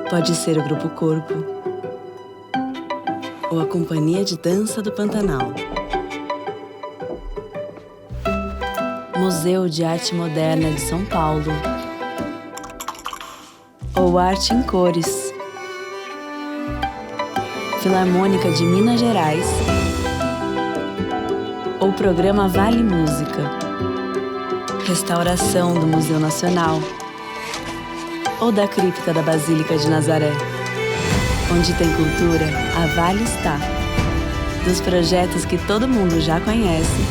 Pode ser o Grupo Corpo ou a Companhia de Dança do Pantanal. Museu de Arte Moderna de São Paulo ou Arte em Cores. Filarmônica de Minas Gerais ou Programa Vale Música. Restauração do Museu Nacional ou da Cripta da Basílica de Nazaré. Onde tem cultura, a Vale está. Dos projetos que todo mundo já conhece,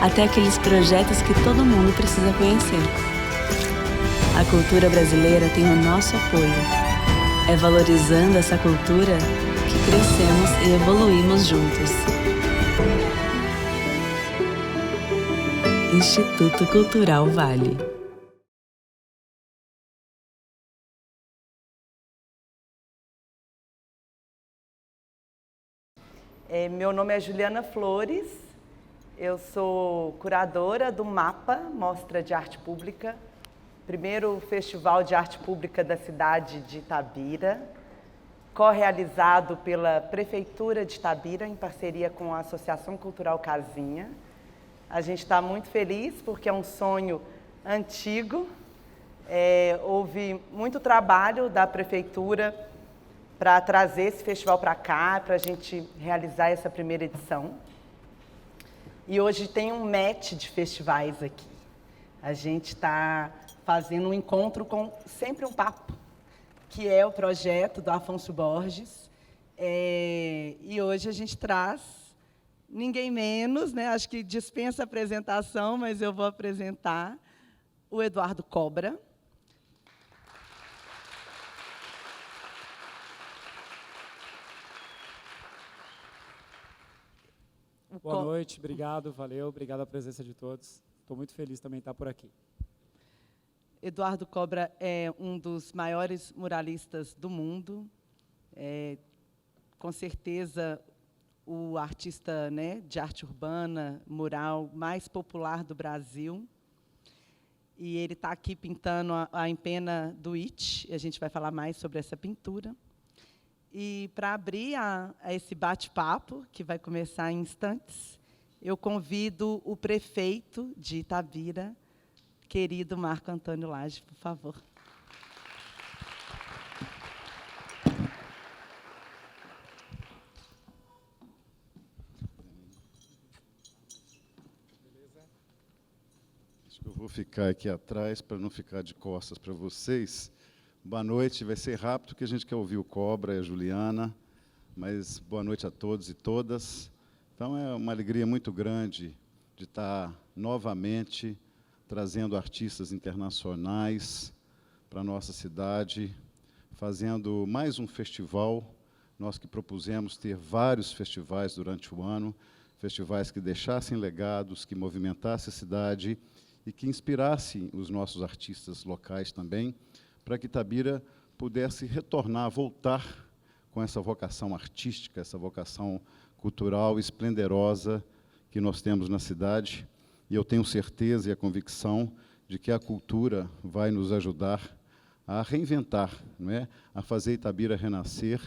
até aqueles projetos que todo mundo precisa conhecer. A cultura brasileira tem o nosso apoio. É valorizando essa cultura que crescemos e evoluímos juntos. Instituto Cultural Vale. Meu nome é Juliana Flores, eu sou curadora do MAPA, Mostra de Arte Pública, primeiro festival de arte pública da cidade de Itabira, co-realizado pela Prefeitura de Itabira, em parceria com a Associação Cultural Casinha. A gente está muito feliz porque é um sonho antigo, houve muito trabalho da Prefeitura para trazer esse festival para cá, para a gente realizar essa primeira edição. E hoje tem um match de festivais aqui. A gente está fazendo um encontro com Sempre um Papo, que é o projeto do Afonso Borges. E hoje a gente traz ninguém menos, né? Acho que dispensa apresentação, mas eu vou apresentar o Eduardo Cobra. Boa noite, obrigado, valeu, obrigado a presença de todos. Estou muito feliz também de estar por aqui. Eduardo Cobra é um dos maiores muralistas do mundo, com certeza o artista, né, de arte urbana, mural, mais popular do Brasil. E ele está aqui pintando a empena do It, e a gente vai falar mais sobre essa pintura. E, para abrir a esse bate-papo, que vai começar em instantes, eu convido o prefeito de Itabira, querido Marco Antônio Lage, por favor. Acho que eu vou ficar aqui atrás para não ficar de costas para vocês. Boa noite, vai ser rápido, porque a gente quer ouvir o Cobra e a Juliana, mas boa noite a todos e todas. Então, é uma alegria muito grande de estar novamente trazendo artistas internacionais para a nossa cidade, fazendo mais um festival. Nós que propusemos ter vários festivais durante o ano, festivais que deixassem legados, que movimentassem a cidade e que inspirassem os nossos artistas locais também, para que Itabira pudesse retornar, voltar com essa vocação artística, essa vocação cultural esplendorosa que nós temos na cidade. E eu tenho certeza e a convicção de que a cultura vai nos ajudar a reinventar, não é? A fazer Itabira renascer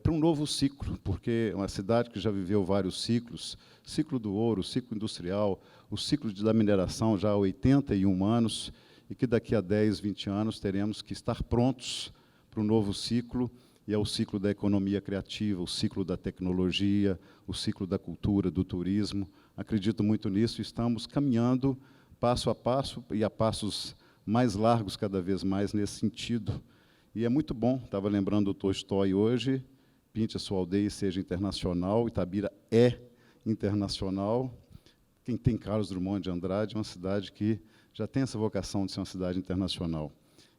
para um novo ciclo, porque é uma cidade que já viveu vários ciclos, ciclo do ouro, ciclo industrial, o ciclo da mineração já há 81 anos, e que daqui a 10, 20 anos teremos que estar prontos para um novo ciclo, e é o ciclo da economia criativa, o ciclo da tecnologia, o ciclo da cultura, do turismo. Acredito muito nisso, estamos caminhando passo a passo e a passos mais largos cada vez mais nesse sentido. E é muito bom, estava lembrando do Tolstói hoje, pinte a sua aldeia e seja internacional, Itabira é internacional. Quem tem Carlos Drummond de Andrade é uma cidade que já tem essa vocação de ser uma cidade internacional.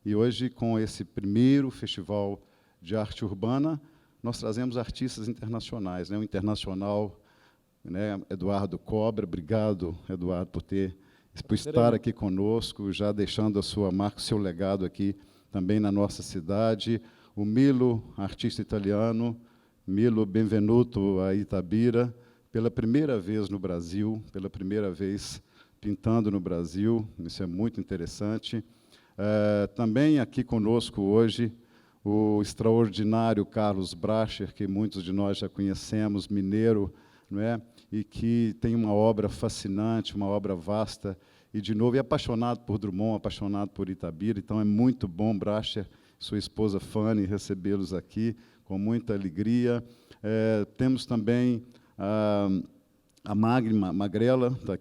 E hoje, com esse primeiro festival de arte urbana, nós trazemos artistas internacionais, né? O internacional, né, Eduardo Cobra. Obrigado, Eduardo, por estar aqui conosco, já deixando a sua marca, o seu legado aqui também na nossa cidade. O Milo, artista italiano, Milo, benvenuto a Itabira, pela primeira vez no Brasil, pela primeira vez pintando no Brasil, isso é muito interessante. Também aqui conosco hoje o extraordinário Carlos Bracher, que muitos de nós já conhecemos, mineiro, não é? E que tem uma obra fascinante, uma obra vasta, e, de novo, é apaixonado por Drummond, apaixonado por Itabira, então é muito bom, Bracher, sua esposa Fanny, recebê-los aqui com muita alegria. Temos também a Magri Magrela, está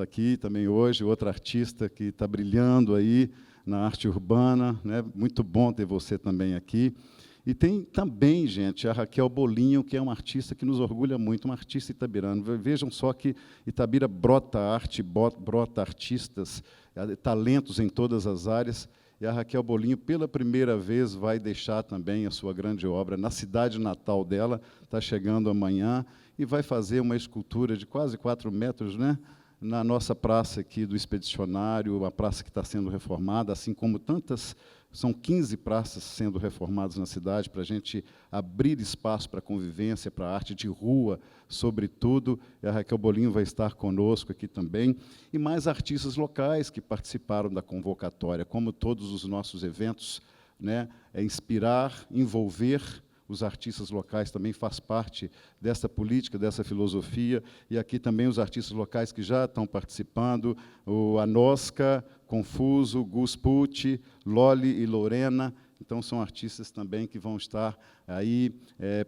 aqui também hoje, outra artista que está brilhando aí na arte urbana, né? Muito bom ter você também aqui. E tem também, gente, a Raquel Bolinho, que é uma artista que nos orgulha muito, uma artista itabirana. Vejam só que Itabira brota arte, brota artistas, talentos em todas as áreas, e a Raquel Bolinho, pela primeira vez, vai deixar também a sua grande obra na cidade natal dela, está chegando amanhã, e vai fazer uma escultura de quase 4 metros, né? Na nossa praça aqui do Expedicionário, a praça que está sendo reformada, assim como tantas, são 15 praças sendo reformadas na cidade, para a gente abrir espaço para a convivência, para a arte de rua, sobretudo, e a Raquel Bolinho vai estar conosco aqui também, e mais artistas locais que participaram da convocatória, como todos os nossos eventos, né, inspirar, envolver. Os artistas locais também faz parte dessa política, dessa filosofia, e aqui também os artistas locais que já estão participando, o Anosca, Confuso, Gus Pucci, Loli e Lorena. Então, são artistas também que vão estar aí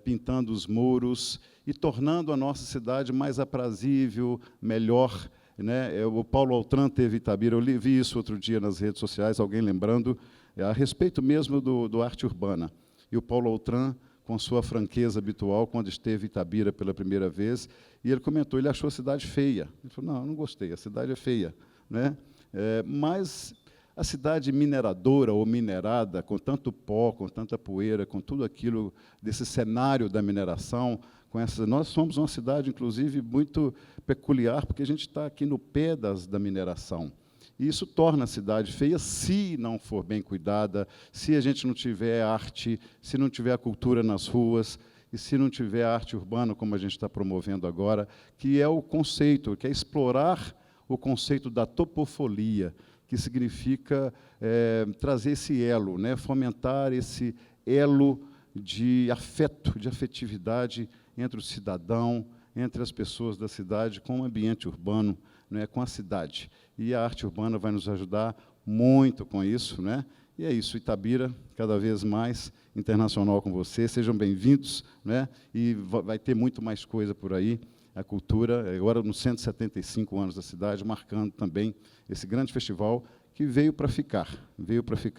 pintando os muros e tornando a nossa cidade mais aprazível, melhor, né? O Paulo Altran teve Itabira, eu vi isso outro dia nas redes sociais, alguém lembrando, a respeito mesmo do arte urbana. E o Paulo Altran, com sua franqueza habitual, quando esteve em Itabira pela primeira vez, e ele comentou, ele achou a cidade feia. Ele falou, não gostei, a cidade é feia, né? Mas a cidade mineradora ou minerada, com tanto pó, com tanta poeira, com tudo aquilo desse cenário da mineração, nós somos uma cidade, inclusive, muito peculiar, porque a gente está aqui no pé da mineração. E isso torna a cidade feia se não for bem cuidada, se a gente não tiver arte, se não tiver a cultura nas ruas, e se não tiver a arte urbana, como a gente está promovendo agora, que é o conceito, que é explorar o conceito da topofolia, que significa trazer esse elo, né, fomentar esse elo de afeto, de afetividade entre o cidadão, entre as pessoas da cidade, com o ambiente urbano, né, com a cidade. E a arte urbana vai nos ajudar muito com isso, né? E é isso, Itabira, cada vez mais internacional com você. Sejam bem-vindos, né? E vai ter muito mais coisa por aí. A cultura, agora nos 175 anos da cidade, marcando também esse grande festival que veio para ficar,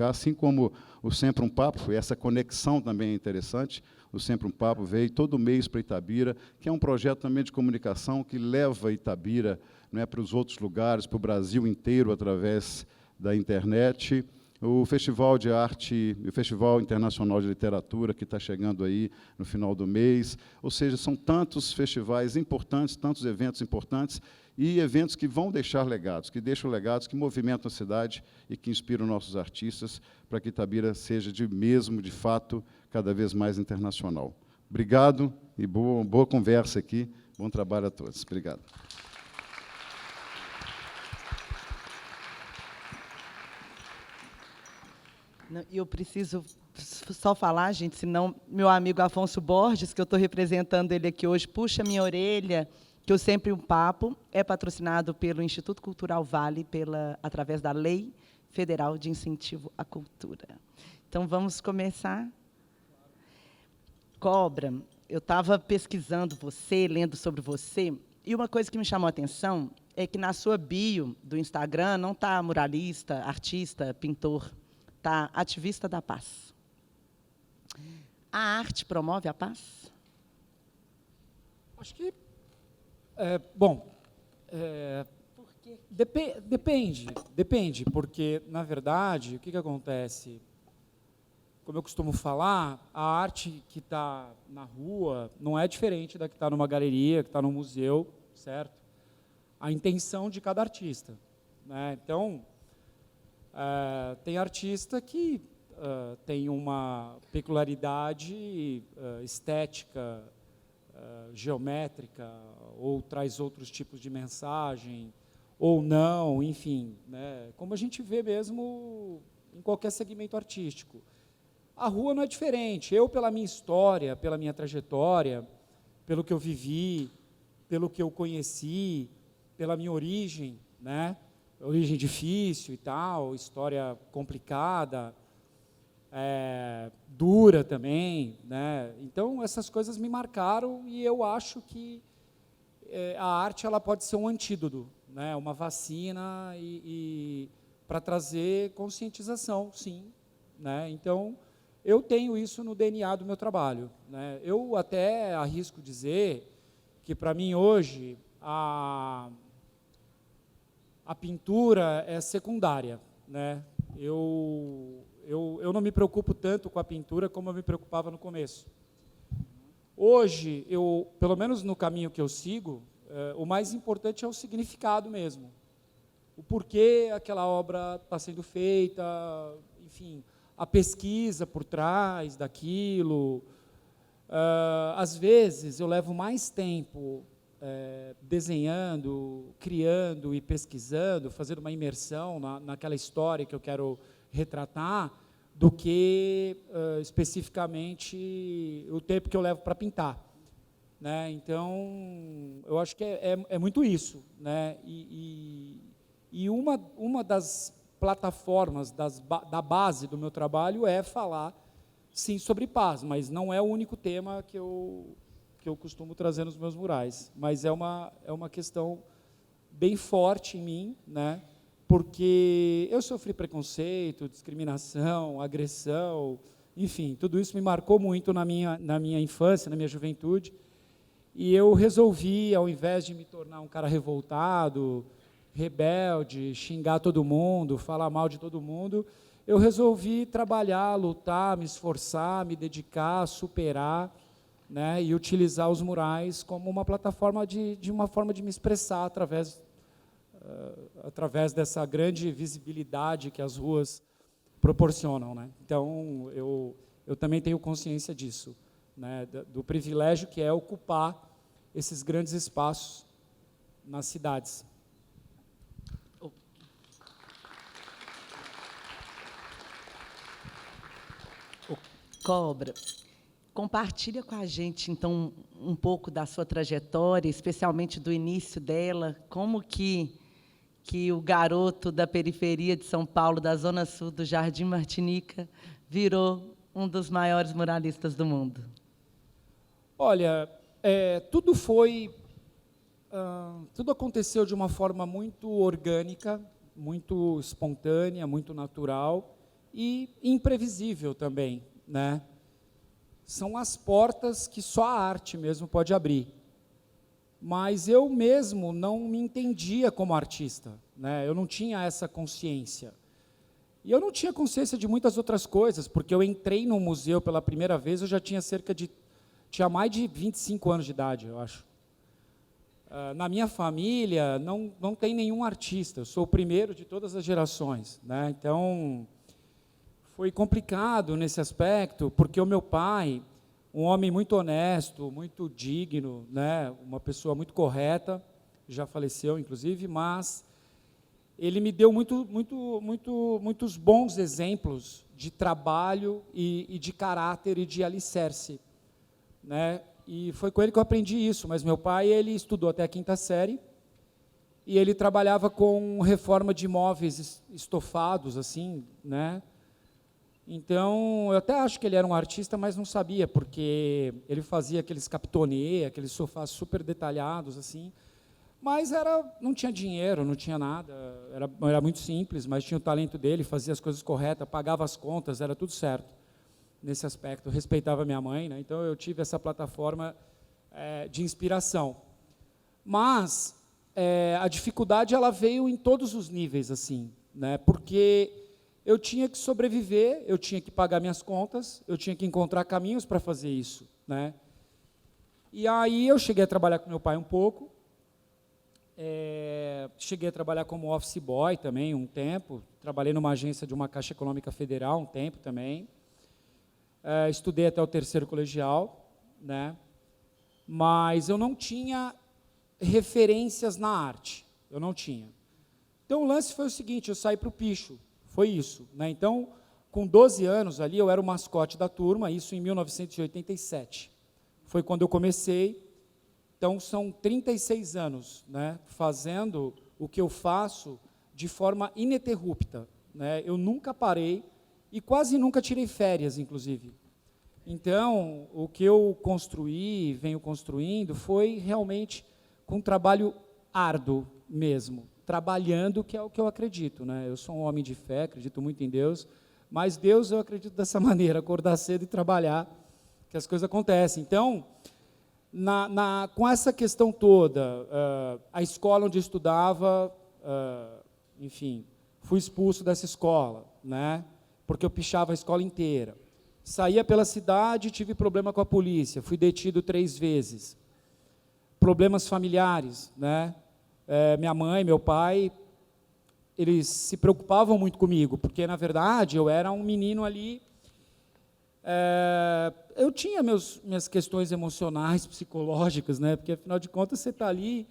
assim como o Sempre um Papo, e essa conexão também é interessante. O Sempre um Papo veio todo mês para Itabira, que é um projeto também de comunicação que leva Itabira, né, para os outros lugares, para o Brasil inteiro, através da internet. O Festival de Arte, o Festival Internacional de Literatura, que está chegando aí no final do mês. Ou seja, são tantos festivais importantes, tantos eventos importantes, e eventos que vão deixar legados, que deixam legados, que movimentam a cidade e que inspiram nossos artistas para que Itabira seja, de fato, cada vez mais internacional. Obrigado e boa conversa aqui. Bom trabalho a todos. Obrigado. Eu preciso só falar, gente, senão meu amigo Afonso Borges, que eu estou representando ele aqui hoje, puxa minha orelha, que o Sempre um Papo é patrocinado pelo Instituto Cultural Vale, através da Lei Federal de Incentivo à Cultura. Então, vamos começar. Cobra, eu estava pesquisando você, lendo sobre você, e uma coisa que me chamou a atenção é que, na sua bio do Instagram, não está muralista, artista, pintor, está ativista da paz. A arte promove a paz? Acho que, bom, Por quê? depende, porque, na verdade, o que acontece? Como eu costumo falar, a arte que está na rua não é diferente da que está numa galeria, que está num museu, certo? A intenção de cada artista, né? Então, tem artista que tem uma peculiaridade estética, geométrica, ou traz outros tipos de mensagem, ou não, enfim, né? Como a gente vê mesmo em qualquer segmento artístico. A rua não é diferente. Eu, pela minha história, pela minha trajetória, pelo que eu vivi, pelo que eu conheci, pela minha origem, né? Origem difícil e tal, história complicada, dura também, né? Então, essas coisas me marcaram e eu acho que a arte ela pode ser um antídoto, né? Uma vacina e para trazer conscientização, sim, né? Então, eu tenho isso no DNA do meu trabalho, né? Eu até arrisco dizer que, para mim, hoje, a pintura é secundária, né? Eu não me preocupo tanto com a pintura como eu me preocupava no começo. Hoje, pelo menos no caminho que eu sigo, o mais importante é o significado mesmo. O porquê aquela obra está sendo feita, enfim, a pesquisa por trás daquilo. Às vezes, eu levo mais tempo desenhando, criando e pesquisando, fazendo uma imersão naquela história que eu quero retratar, do que especificamente o tempo que eu levo para pintar, né? Então, eu acho que é muito isso, né? E uma das plataformas da base do meu trabalho é falar, sim, sobre paz, mas não é o único tema que eu costumo trazer nos meus murais, mas é uma questão bem forte em mim, né? Porque eu sofri preconceito, discriminação, agressão, enfim, tudo isso me marcou muito na minha infância, na minha juventude, e eu resolvi, ao invés de me tornar um cara revoltado, rebelde, xingar todo mundo, falar mal de todo mundo, eu resolvi trabalhar, lutar, me esforçar, me dedicar, superar, né, e utilizar os murais como uma plataforma uma forma de me expressar através dessa grande visibilidade que as ruas proporcionam, né? Então, eu também tenho consciência disso, né, do privilégio que é ocupar esses grandes espaços nas cidades. Cobra, compartilha com a gente, então, um pouco da sua trajetória, especialmente do início dela, como que o garoto da periferia de São Paulo, da Zona Sul, do Jardim Martinica, virou um dos maiores muralistas do mundo. Olha, tudo aconteceu de uma forma muito orgânica, muito espontânea, muito natural e imprevisível também, né? São as portas que só a arte mesmo pode abrir. Mas eu mesmo não me entendia como artista, né? Eu não tinha essa consciência. E eu não tinha consciência de muitas outras coisas, porque eu entrei no museu pela primeira vez, eu já tinha tinha mais de 25 anos de idade, eu acho. Na minha família não tem nenhum artista, eu sou o primeiro de todas as gerações, né? Então, foi complicado nesse aspecto, porque o meu pai, um homem muito honesto, muito digno, né, uma pessoa muito correta, já faleceu, inclusive, mas ele me deu muitos bons exemplos de trabalho e de caráter e de alicerce, né? E foi com ele que eu aprendi isso, mas meu pai, ele estudou até a 5ª série, e ele trabalhava com reforma de imóveis estofados, assim, né? Então, eu até acho que ele era um artista, mas não sabia, porque ele fazia aqueles capitonê, aqueles sofás super detalhados, assim, mas não tinha dinheiro, não tinha nada, era muito simples, mas tinha o talento dele, fazia as coisas corretas, pagava as contas, era tudo certo nesse aspecto, respeitava minha mãe, né? Então eu tive essa plataforma de inspiração. Mas a dificuldade ela veio em todos os níveis, assim, né? Porque eu tinha que sobreviver, eu tinha que pagar minhas contas, eu tinha que encontrar caminhos para fazer isso, né? E aí eu cheguei a trabalhar com meu pai um pouco, cheguei a trabalhar como office boy também um tempo, trabalhei numa agência de uma Caixa Econômica Federal um tempo também, estudei até o 3º colegial, né? Mas eu não tinha referências na arte, eu não tinha. Então o lance foi o seguinte, eu saí para o picho, foi isso, né? Então, Com 12 anos ali, eu era o mascote da turma, isso em 1987. Foi quando eu comecei. Então, são 36 anos, né, fazendo o que eu faço de forma ininterrupta, né? Eu nunca parei e quase nunca tirei férias, inclusive. Então, o que eu construí, venho construindo, foi realmente com um trabalho árduo mesmo, trabalhando, que é o que eu acredito, né? Eu sou um homem de fé, acredito muito em Deus, mas Deus eu acredito dessa maneira, acordar cedo e trabalhar, que as coisas acontecem. Então, com essa questão toda, a escola onde eu estudava, enfim, fui expulso dessa escola, né? Porque eu pichava a escola inteira. Saía pela cidade, tive problema com a polícia, fui detido 3 vezes. Problemas familiares, né? Minha mãe, meu pai, eles se preocupavam muito comigo, porque, na verdade, eu era um menino ali, eu tinha minhas questões emocionais, psicológicas, né? Porque, afinal de contas, você está ali.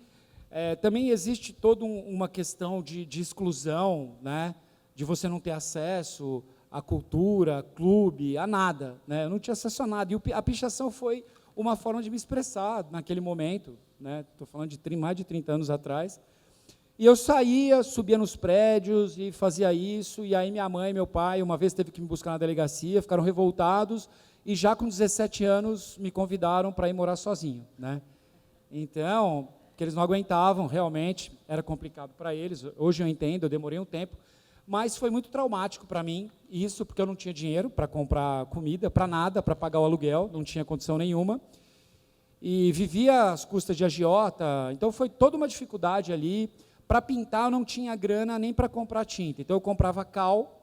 Também existe toda uma questão de exclusão, né? De você não ter acesso à cultura, a clube, a nada, né? Eu não tinha acesso a nada. E a pichação foi uma forma de me expressar naquele momento, né? Estou falando de mais de 30 anos atrás. E eu saía, subia nos prédios e fazia isso, e aí minha mãe e meu pai, uma vez teve que me buscar na delegacia, ficaram revoltados, e já com 17 anos me convidaram para ir morar sozinho, né? Então, que eles não aguentavam, realmente, era complicado para eles. Hoje eu entendo, eu demorei um tempo, mas foi muito traumático para mim, isso porque eu não tinha dinheiro para comprar comida, para nada, para pagar o aluguel, não tinha condição nenhuma, e vivia às custas de agiota, então foi toda uma dificuldade ali. Para pintar, eu não tinha grana nem para comprar tinta, então eu comprava cal,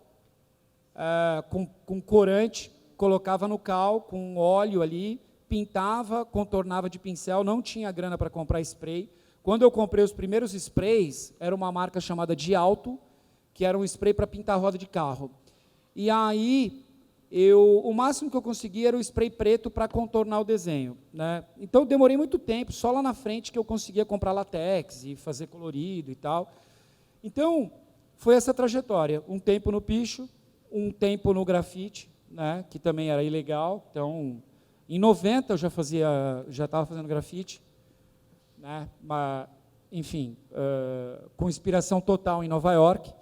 com corante, colocava no cal, com óleo ali, pintava, contornava de pincel, não tinha grana para comprar spray. Quando eu comprei os primeiros sprays, era uma marca chamada Dialto, que era um spray para pintar roda de carro. E aí, o máximo que eu conseguia era o spray preto para contornar o desenho, né? Então, eu demorei muito tempo, só lá na frente que eu conseguia comprar latex e fazer colorido e tal. Então, foi essa trajetória, um tempo no picho, um tempo no grafite, né, que também era ilegal. Então, em 90 eu já estava fazendo grafite, né, mas, enfim, com inspiração total em Nova York,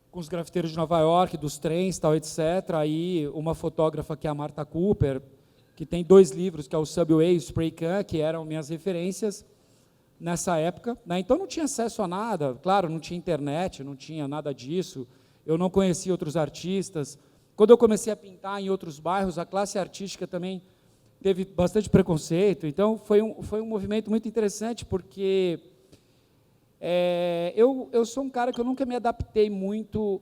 com os grafiteiros de Nova York, dos trens, tal, etc. Aí, uma fotógrafa que é a Martha Cooper, que tem 2 livros, que é o Subway e o Spray Can, que eram minhas referências nessa época, né? Então, não tinha acesso a nada, claro, não tinha internet, não tinha nada disso, eu não conhecia outros artistas. Quando eu comecei a pintar em outros bairros, a classe artística também teve bastante preconceito, então foi um movimento muito interessante, porque eu sou um cara que eu nunca me adaptei muito,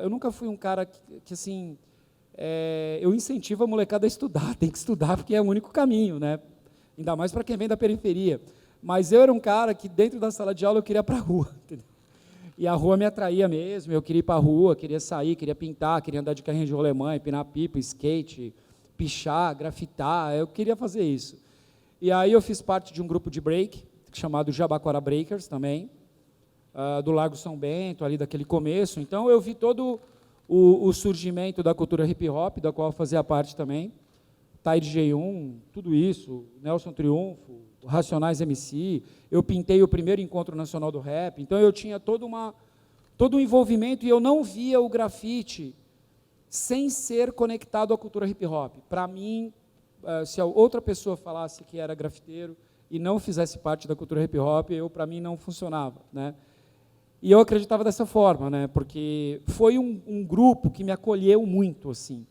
eu nunca fui um cara que assim, eu incentivo a molecada a estudar, tem que estudar porque é o único caminho, né? Ainda mais para quem vem da periferia. Mas eu era um cara que dentro da sala de aula eu queria ir para a rua, entendeu? E a rua me atraía mesmo, eu queria ir para a rua, queria sair, queria pintar, queria andar de carrinho de rolemã, empinar pipa, skate, pichar, grafitar, eu queria fazer isso. E aí eu fiz parte de um grupo de break, chamado Jabaquara Breakers também, do Largo São Bento, ali daquele começo. Então, eu vi todo o surgimento da cultura hip-hop, da qual eu fazia parte também, Tide J1, tudo isso, Nelson Triunfo, Racionais MC, eu pintei o primeiro encontro nacional do rap, então eu tinha todo um envolvimento, e eu não via o grafite sem ser conectado à cultura hip-hop. Para mim, se a outra pessoa falasse que era grafiteiro e não fizesse parte da cultura hip-hop, para mim não funcionava, né? E eu acreditava dessa forma, né? Porque foi um grupo que me acolheu muito, assim,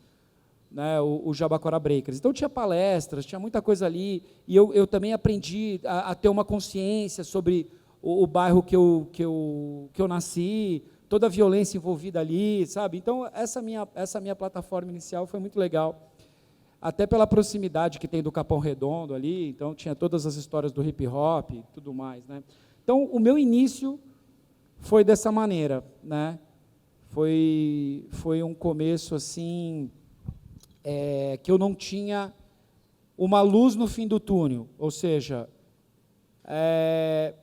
né, o Jabaquara Breakers. Então, tinha palestras, tinha muita coisa ali, e eu também aprendi a ter uma consciência sobre o bairro que eu nasci, toda a violência envolvida ali, sabe? Então, essa minha plataforma inicial foi muito legal, até pela proximidade que tem do Capão Redondo ali, então tinha todas as histórias do hip-hop e tudo mais, né? Então, o meu início foi dessa maneira, né? Foi um começo, assim, que eu não tinha uma luz no fim do túnel, ou seja,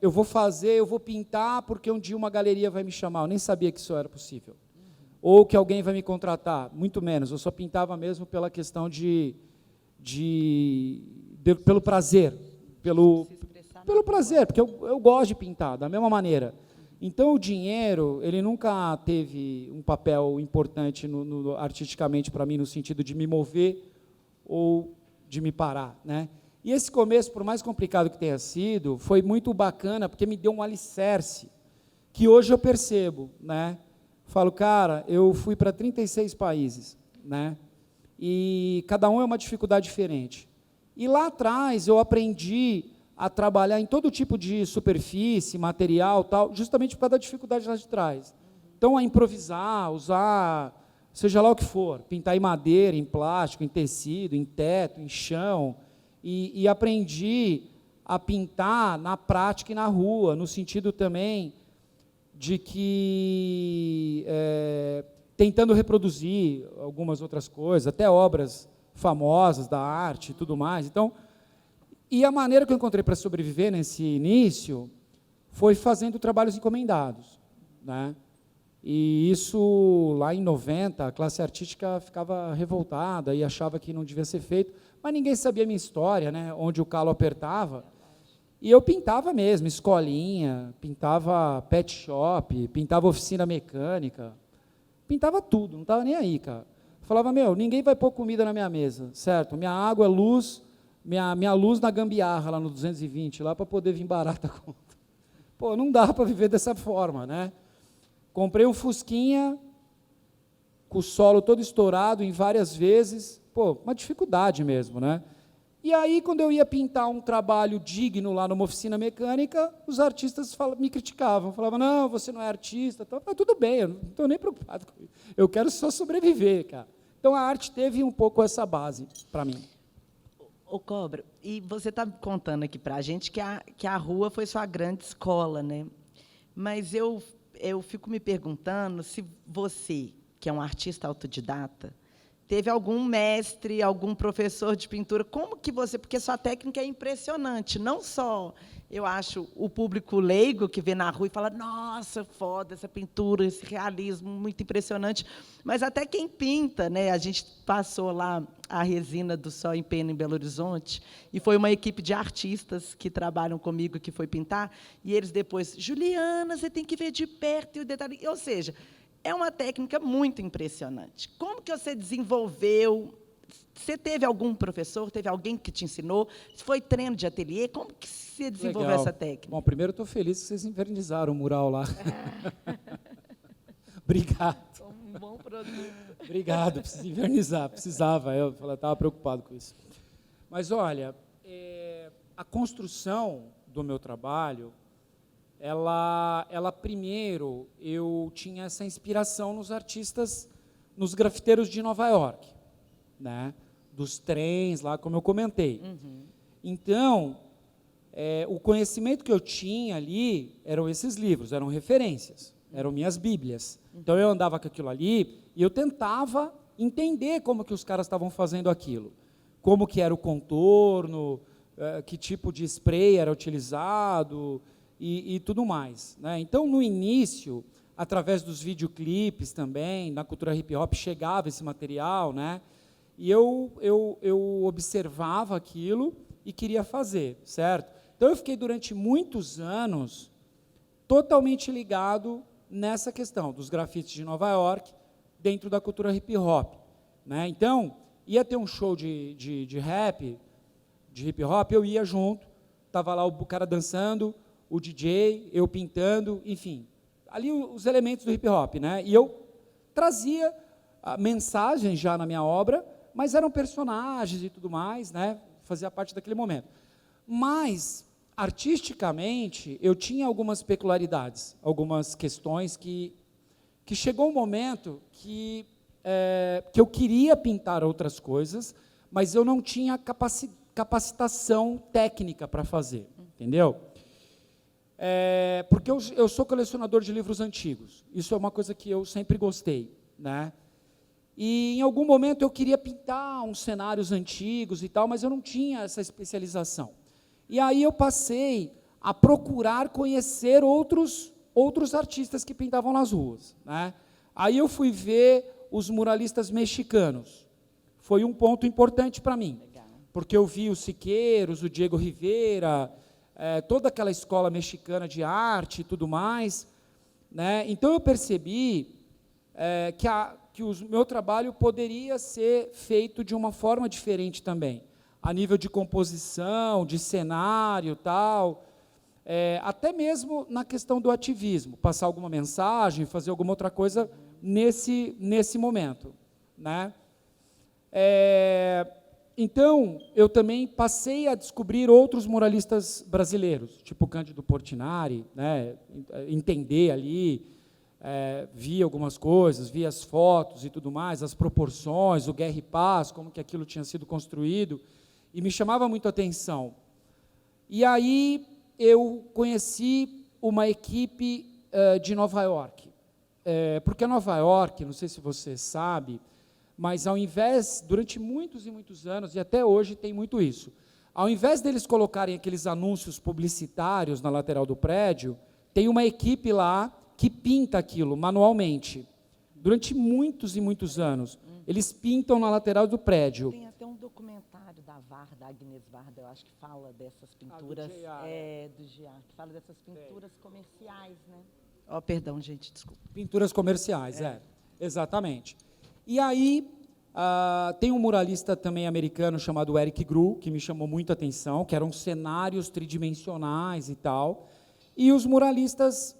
eu vou pintar porque um dia uma galeria vai me chamar, eu nem sabia que isso era possível. ou que alguém vai me contratar, muito menos. Eu só pintava mesmo pela questão pelo prazer, pelo prazer, porque eu gosto de pintar, da mesma maneira. Então, o dinheiro, ele nunca teve um papel importante artisticamente para mim, no sentido de me mover ou de me parar, né? E esse começo, por mais complicado que tenha sido, foi muito bacana, porque me deu um alicerce, que hoje eu percebo, né? Falo, cara, eu fui para 36 países, né? E cada um é uma dificuldade diferente. E lá atrás eu aprendi a trabalhar em todo tipo de superfície, material, tal, justamente por causa da dificuldade lá de trás. Então, a improvisar, usar, seja lá o que for, pintar em madeira, em plástico, em tecido, em teto, em chão, e aprendi a pintar na prática e na rua, no sentido também de que, tentando reproduzir algumas outras coisas, até obras famosas da arte e tudo mais. Então, e a maneira que eu encontrei para sobreviver nesse início foi fazendo trabalhos encomendados, né? E isso, lá em 90, a classe artística ficava revoltada e achava que não devia ser feito, mas ninguém sabia a minha história, né? Onde o calo apertava. E eu pintava mesmo, escolinha, pintava pet shop, pintava oficina mecânica, pintava tudo, não estava nem aí, cara. Falava, ninguém vai pôr comida na minha mesa, certo? Minha água é luz, minha luz na gambiarra, lá no 220, lá para poder vir barata a conta. Pô, não dá para viver dessa forma, né? Comprei um Fusquinha, com o solo todo estourado em várias vezes, pô, uma dificuldade mesmo, né? E aí, quando eu ia pintar um trabalho digno lá numa oficina mecânica, os artistas me criticavam, falavam, não, você não é artista, tal. Mas tudo bem, eu não estou nem preocupado com isso, eu quero só sobreviver, cara. Então, a arte teve um pouco essa base para mim. Ô, Cobra, e você está contando aqui para a gente que a rua foi sua grande escola, né? Mas eu fico me perguntando se você, que é um artista autodidata, teve algum mestre, algum professor de pintura, como que você... Porque sua técnica é impressionante, não só, eu acho, o público leigo que vê na rua e fala, nossa, foda essa pintura, esse realismo, muito impressionante, mas até quem pinta, né? A gente passou lá a resina do Sol em Pena, em Belo Horizonte, e foi uma equipe de artistas que trabalham comigo, que foi pintar, e eles depois, Juliana, você tem que ver de perto, e o detalhe... Ou seja, é uma técnica muito impressionante. Como que você desenvolveu? Você teve algum professor? Teve alguém que te ensinou? Foi treino de ateliê? Como que você desenvolveu essa técnica? Bom, primeiro, estou feliz que vocês invernizaram o mural lá. Obrigado. Um bom produto. Obrigado, preciso invernizar, precisava, eu estava preocupado com isso. Mas, olha, a construção do meu trabalho, ela primeiro, eu tinha essa inspiração nos artistas, nos grafiteiros de Nova York, né? Dos trens lá, como eu comentei. Uhum. Então, o conhecimento que eu tinha ali eram esses livros, eram referências, eram minhas bíblias. Então, eu andava com aquilo ali e eu tentava entender como que os caras estavam fazendo aquilo, como que era o contorno, que tipo de spray era utilizado, e tudo mais, né? Então, no início, através dos videoclipes também, na cultura hip-hop, chegava esse material, né? E eu observava aquilo e queria fazer, certo? Então, eu fiquei durante muitos anos totalmente ligado nessa questão dos grafites de Nova York dentro da cultura hip-hop, né? Então, ia ter um show de rap, de hip-hop, eu ia junto, estava lá o cara dançando, o DJ, eu pintando, enfim, ali os elementos do hip-hop, né? E eu trazia mensagens já na minha obra, mas eram personagens e tudo mais, né? Fazia parte daquele momento. Mas, artisticamente, eu tinha algumas peculiaridades, algumas questões que chegou um momento que eu queria pintar outras coisas, mas eu não tinha capacitação técnica para fazer, entendeu? Porque eu sou colecionador de livros antigos, isso é uma coisa que eu sempre gostei, né? E em algum momento eu queria pintar uns cenários antigos e tal, mas eu não tinha essa especialização. E aí eu passei a procurar conhecer outros artistas que pintavam nas ruas, né? Aí eu fui ver os muralistas mexicanos. Foi um ponto importante para mim, porque eu vi os Siqueiros, o Diego Rivera, toda aquela escola mexicana de arte e tudo mais, né? Então eu percebi que o meu trabalho poderia ser feito de uma forma diferente também, a nível de composição, de cenário, tal, até mesmo na questão do ativismo, passar alguma mensagem, fazer alguma outra coisa nesse momento, né? Então, eu também passei a descobrir outros muralistas brasileiros, tipo Cândido Portinari, né? Entender ali, vi algumas coisas, vi as fotos e tudo mais, as proporções, o Guerra e Paz, como que aquilo tinha sido construído, e me chamava muito a atenção. E aí eu conheci uma equipe de Nova York, porque Nova York, não sei se você sabe, mas ao invés, durante muitos e muitos anos, e até hoje tem muito isso, ao invés deles colocarem aqueles anúncios publicitários na lateral do prédio, tem uma equipe lá que pinta aquilo manualmente. Durante muitos e muitos anos, eles pintam na lateral do prédio. Tem até um documentário da Varda, Agnes Varda, eu acho que fala dessas pinturas, do GA, que fala dessas pinturas comerciais, né? Oh, perdão, gente, desculpa. Pinturas comerciais, exatamente. E aí, tem um muralista também americano chamado Eric Gru, que me chamou muito a atenção, que eram cenários tridimensionais e tal, e os muralistas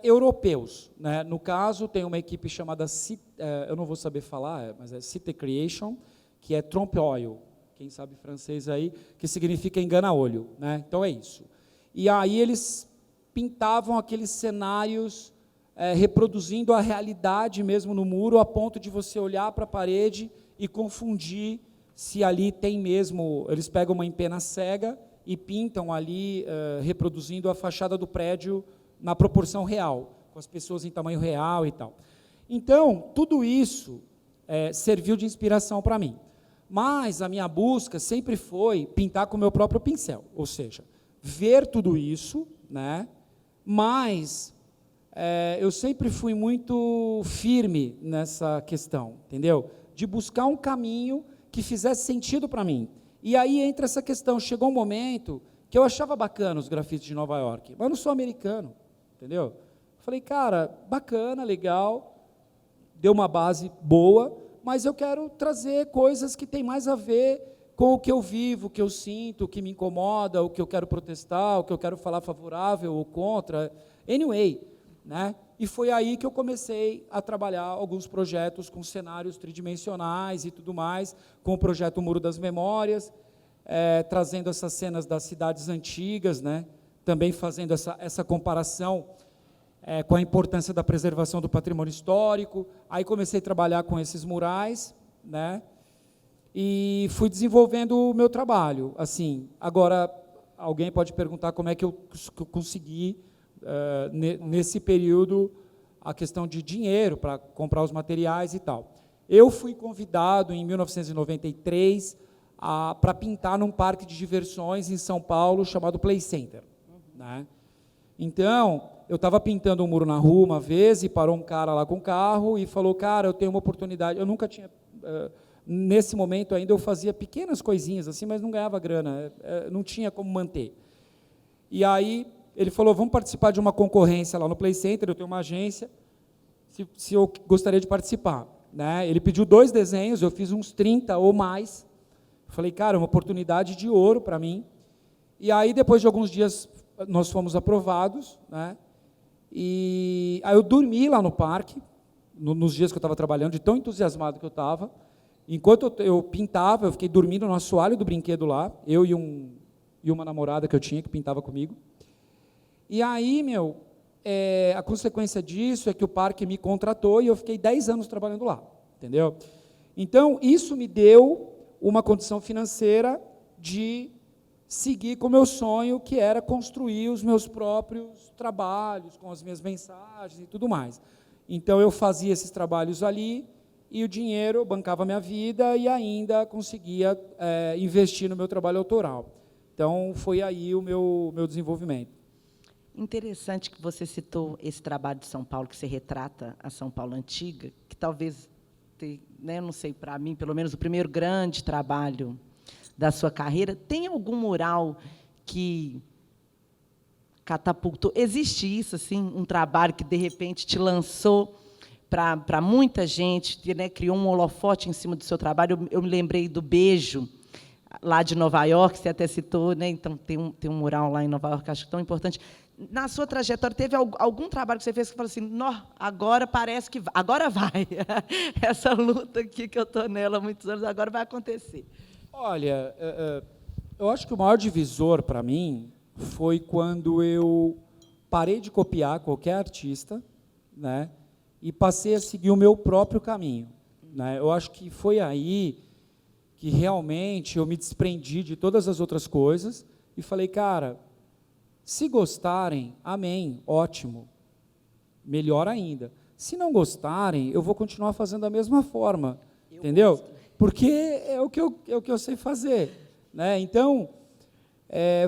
europeus, né? No caso, tem uma equipe chamada, eu não vou saber falar, mas é Cité Creation, que é Trompe Oil, quem sabe francês aí, que significa engana-olho, né? Então é isso. E aí eles pintavam aqueles cenários reproduzindo a realidade mesmo no muro, a ponto de você olhar para a parede e confundir se ali tem mesmo, eles pegam uma empena cega e pintam ali, reproduzindo a fachada do prédio na proporção real, com as pessoas em tamanho real e tal. Então, tudo isso serviu de inspiração para mim. Mas a minha busca sempre foi pintar com o meu próprio pincel, ou seja, ver tudo isso, né? Mas eu sempre fui muito firme nessa questão, entendeu? De buscar um caminho que fizesse sentido para mim. E aí entra essa questão, chegou um momento que eu achava bacana os grafites de Nova York, mas eu não sou americano, entendeu? Falei, cara, bacana, legal, deu uma base boa, mas eu quero trazer coisas que têm mais a ver com o que eu vivo, o que eu sinto, o que me incomoda, o que eu quero protestar, o que eu quero falar favorável ou contra, anyway, né? E foi aí que eu comecei a trabalhar alguns projetos com cenários tridimensionais e tudo mais, com o projeto Muro das Memórias, trazendo essas cenas das cidades antigas, né? Também fazendo essa comparação com a importância da preservação do patrimônio histórico. Aí comecei a trabalhar com esses murais, né? E fui desenvolvendo o meu trabalho. Assim, agora, alguém pode perguntar como é que eu consegui, nesse período, a questão de dinheiro para comprar os materiais e tal. Eu fui convidado, em 1993, para pintar num parque de diversões em São Paulo, chamado Play Center. Né? Então, eu estava pintando um muro na rua uma vez, e parou um cara lá com o carro, e falou, cara, eu tenho uma oportunidade, eu nunca tinha... nesse momento ainda eu fazia pequenas coisinhas assim, mas não ganhava grana, não tinha como manter. E aí ele falou, vamos participar de uma concorrência lá no Play Center, eu tenho uma agência, se eu gostaria de participar. Né? Ele pediu 2 desenhos, eu fiz uns 30 ou mais. Falei, cara, é uma oportunidade de ouro para mim. E aí, depois de alguns dias, nós fomos aprovados, né? E aí eu dormi lá no parque, nos dias que eu estava trabalhando, de tão entusiasmado que eu estava. Enquanto eu pintava, eu fiquei dormindo no assoalho do brinquedo lá, eu e uma namorada que eu tinha, que pintava comigo. E aí, a consequência disso é que o parque me contratou e eu fiquei 10 anos trabalhando lá, entendeu? Então, isso me deu uma condição financeira de seguir com o meu sonho, que era construir os meus próprios trabalhos, com as minhas mensagens e tudo mais. Então, eu fazia esses trabalhos ali, e o dinheiro bancava a minha vida e ainda conseguia investir no meu trabalho autoral. Então, foi aí o meu desenvolvimento. Interessante que você citou esse trabalho de São Paulo, que você retrata a São Paulo antiga, que talvez, né, não sei, para mim, pelo menos, o primeiro grande trabalho da sua carreira. Tem algum mural que catapultou? Existe isso, assim, um trabalho que, de repente, te lançou para muita gente, né, criou um holofote em cima do seu trabalho? Eu me lembrei do Beijo, lá de Nova York, você até citou, né? Então, tem um mural lá em Nova York, acho tão importante. Na sua trajetória, teve algum trabalho que você fez que falou assim, agora parece que agora vai. Essa luta aqui que eu estou nela há muitos anos, agora vai acontecer. Olha, eu acho que o maior divisor para mim foi quando eu parei de copiar qualquer artista, né, e passei a seguir o meu próprio caminho, né? Eu acho que foi aí que realmente eu me desprendi de todas as outras coisas e falei, cara, se gostarem, amém, ótimo, melhor ainda. Se não gostarem, eu vou continuar fazendo da mesma forma, entendeu? Porque é o que eu sei fazer, né? Então,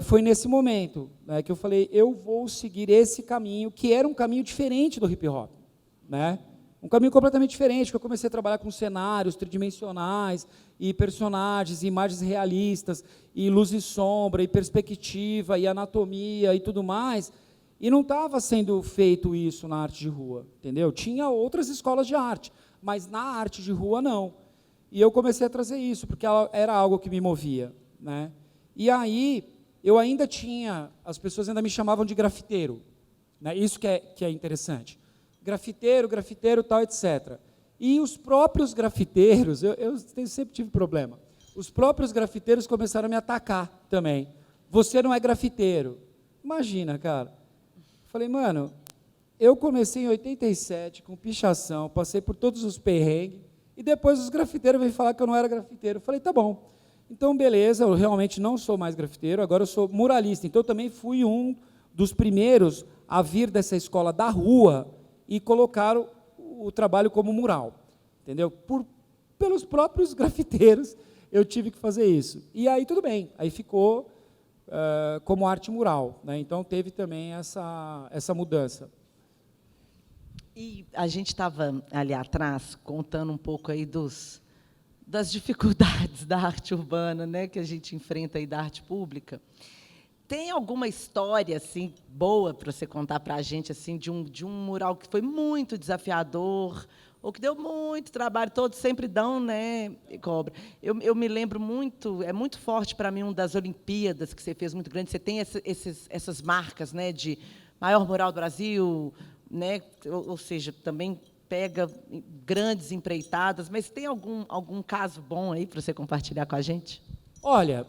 foi nesse momento, né, que eu falei, eu vou seguir esse caminho, que era um caminho diferente do hip-hop, né? Um caminho completamente diferente, que eu comecei a trabalhar com cenários tridimensionais, e personagens, e imagens realistas, e luz e sombra, e perspectiva, e anatomia, e tudo mais, e não estava sendo feito isso na arte de rua, entendeu? Tinha outras escolas de arte, mas na arte de rua não. E eu comecei a trazer isso, porque era algo que me movia, né? E aí, eu ainda tinha, as pessoas ainda me chamavam de grafiteiro, né? Isso que é interessante. Grafiteiro, tal, etc. E os próprios grafiteiros, eu sempre tive problema, os próprios grafiteiros começaram a me atacar também. Você não é grafiteiro. Imagina, cara. Falei, mano, eu comecei em 87, com pichação, passei por todos os perrengues, e depois os grafiteiros vêm falar que eu não era grafiteiro. Falei, tá bom. Então, beleza, eu realmente não sou mais grafiteiro, agora eu sou muralista. Então, eu também fui um dos primeiros a vir dessa escola da rua e colocar o trabalho como mural, entendeu? Pelos próprios grafiteiros, eu tive que fazer isso. E aí, tudo bem, aí ficou como arte mural, né? Então, teve também essa mudança. E a gente estava ali atrás, contando um pouco aí das dificuldades da arte urbana, né, que a gente enfrenta aí da arte pública. Tem alguma história assim boa para você contar para a gente assim de um mural que foi muito desafiador ou que deu muito trabalho? Todos sempre dão, né, Cobra? Eu me lembro muito, é muito forte para mim das Olimpíadas que você fez muito grande. Você tem essas marcas, né, de maior mural do Brasil, né? Ou seja, também pega grandes empreitadas. Mas tem algum caso bom aí para você compartilhar com a gente? Olha,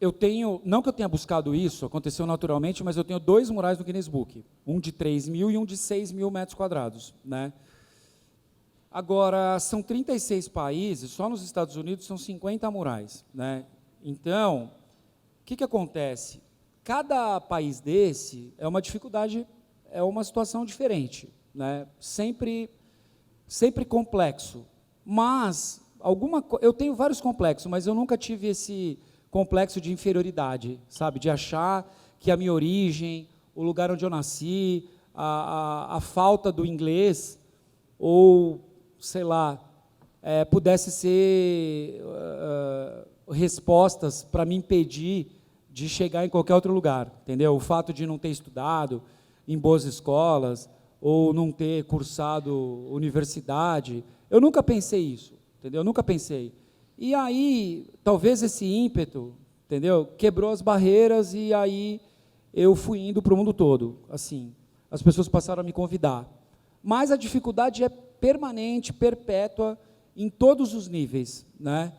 eu tenho, não que eu tenha buscado isso, aconteceu naturalmente, mas eu tenho 2 murais no Guinness Book, um de 3.000 e um de 6.000 metros quadrados, né? Agora, são 36 países, só nos Estados Unidos são 50 murais, né? Então, o que acontece? Cada país desse é uma dificuldade, é uma situação diferente, né? Sempre complexo, mas eu tenho vários complexos, mas eu nunca tive esse complexo de inferioridade, sabe? De achar que a minha origem, o lugar onde eu nasci, a falta do inglês, ou, sei lá, pudesse ser respostas para me impedir de chegar em qualquer outro lugar, entendeu? O fato de não ter estudado em boas escolas, ou não ter cursado universidade, eu nunca pensei isso, entendeu? Eu nunca pensei. E aí, talvez esse ímpeto, entendeu? Quebrou as barreiras e aí eu fui indo para o mundo todo. Assim, as pessoas passaram a me convidar. Mas a dificuldade é permanente, perpétua, em todos os níveis, né?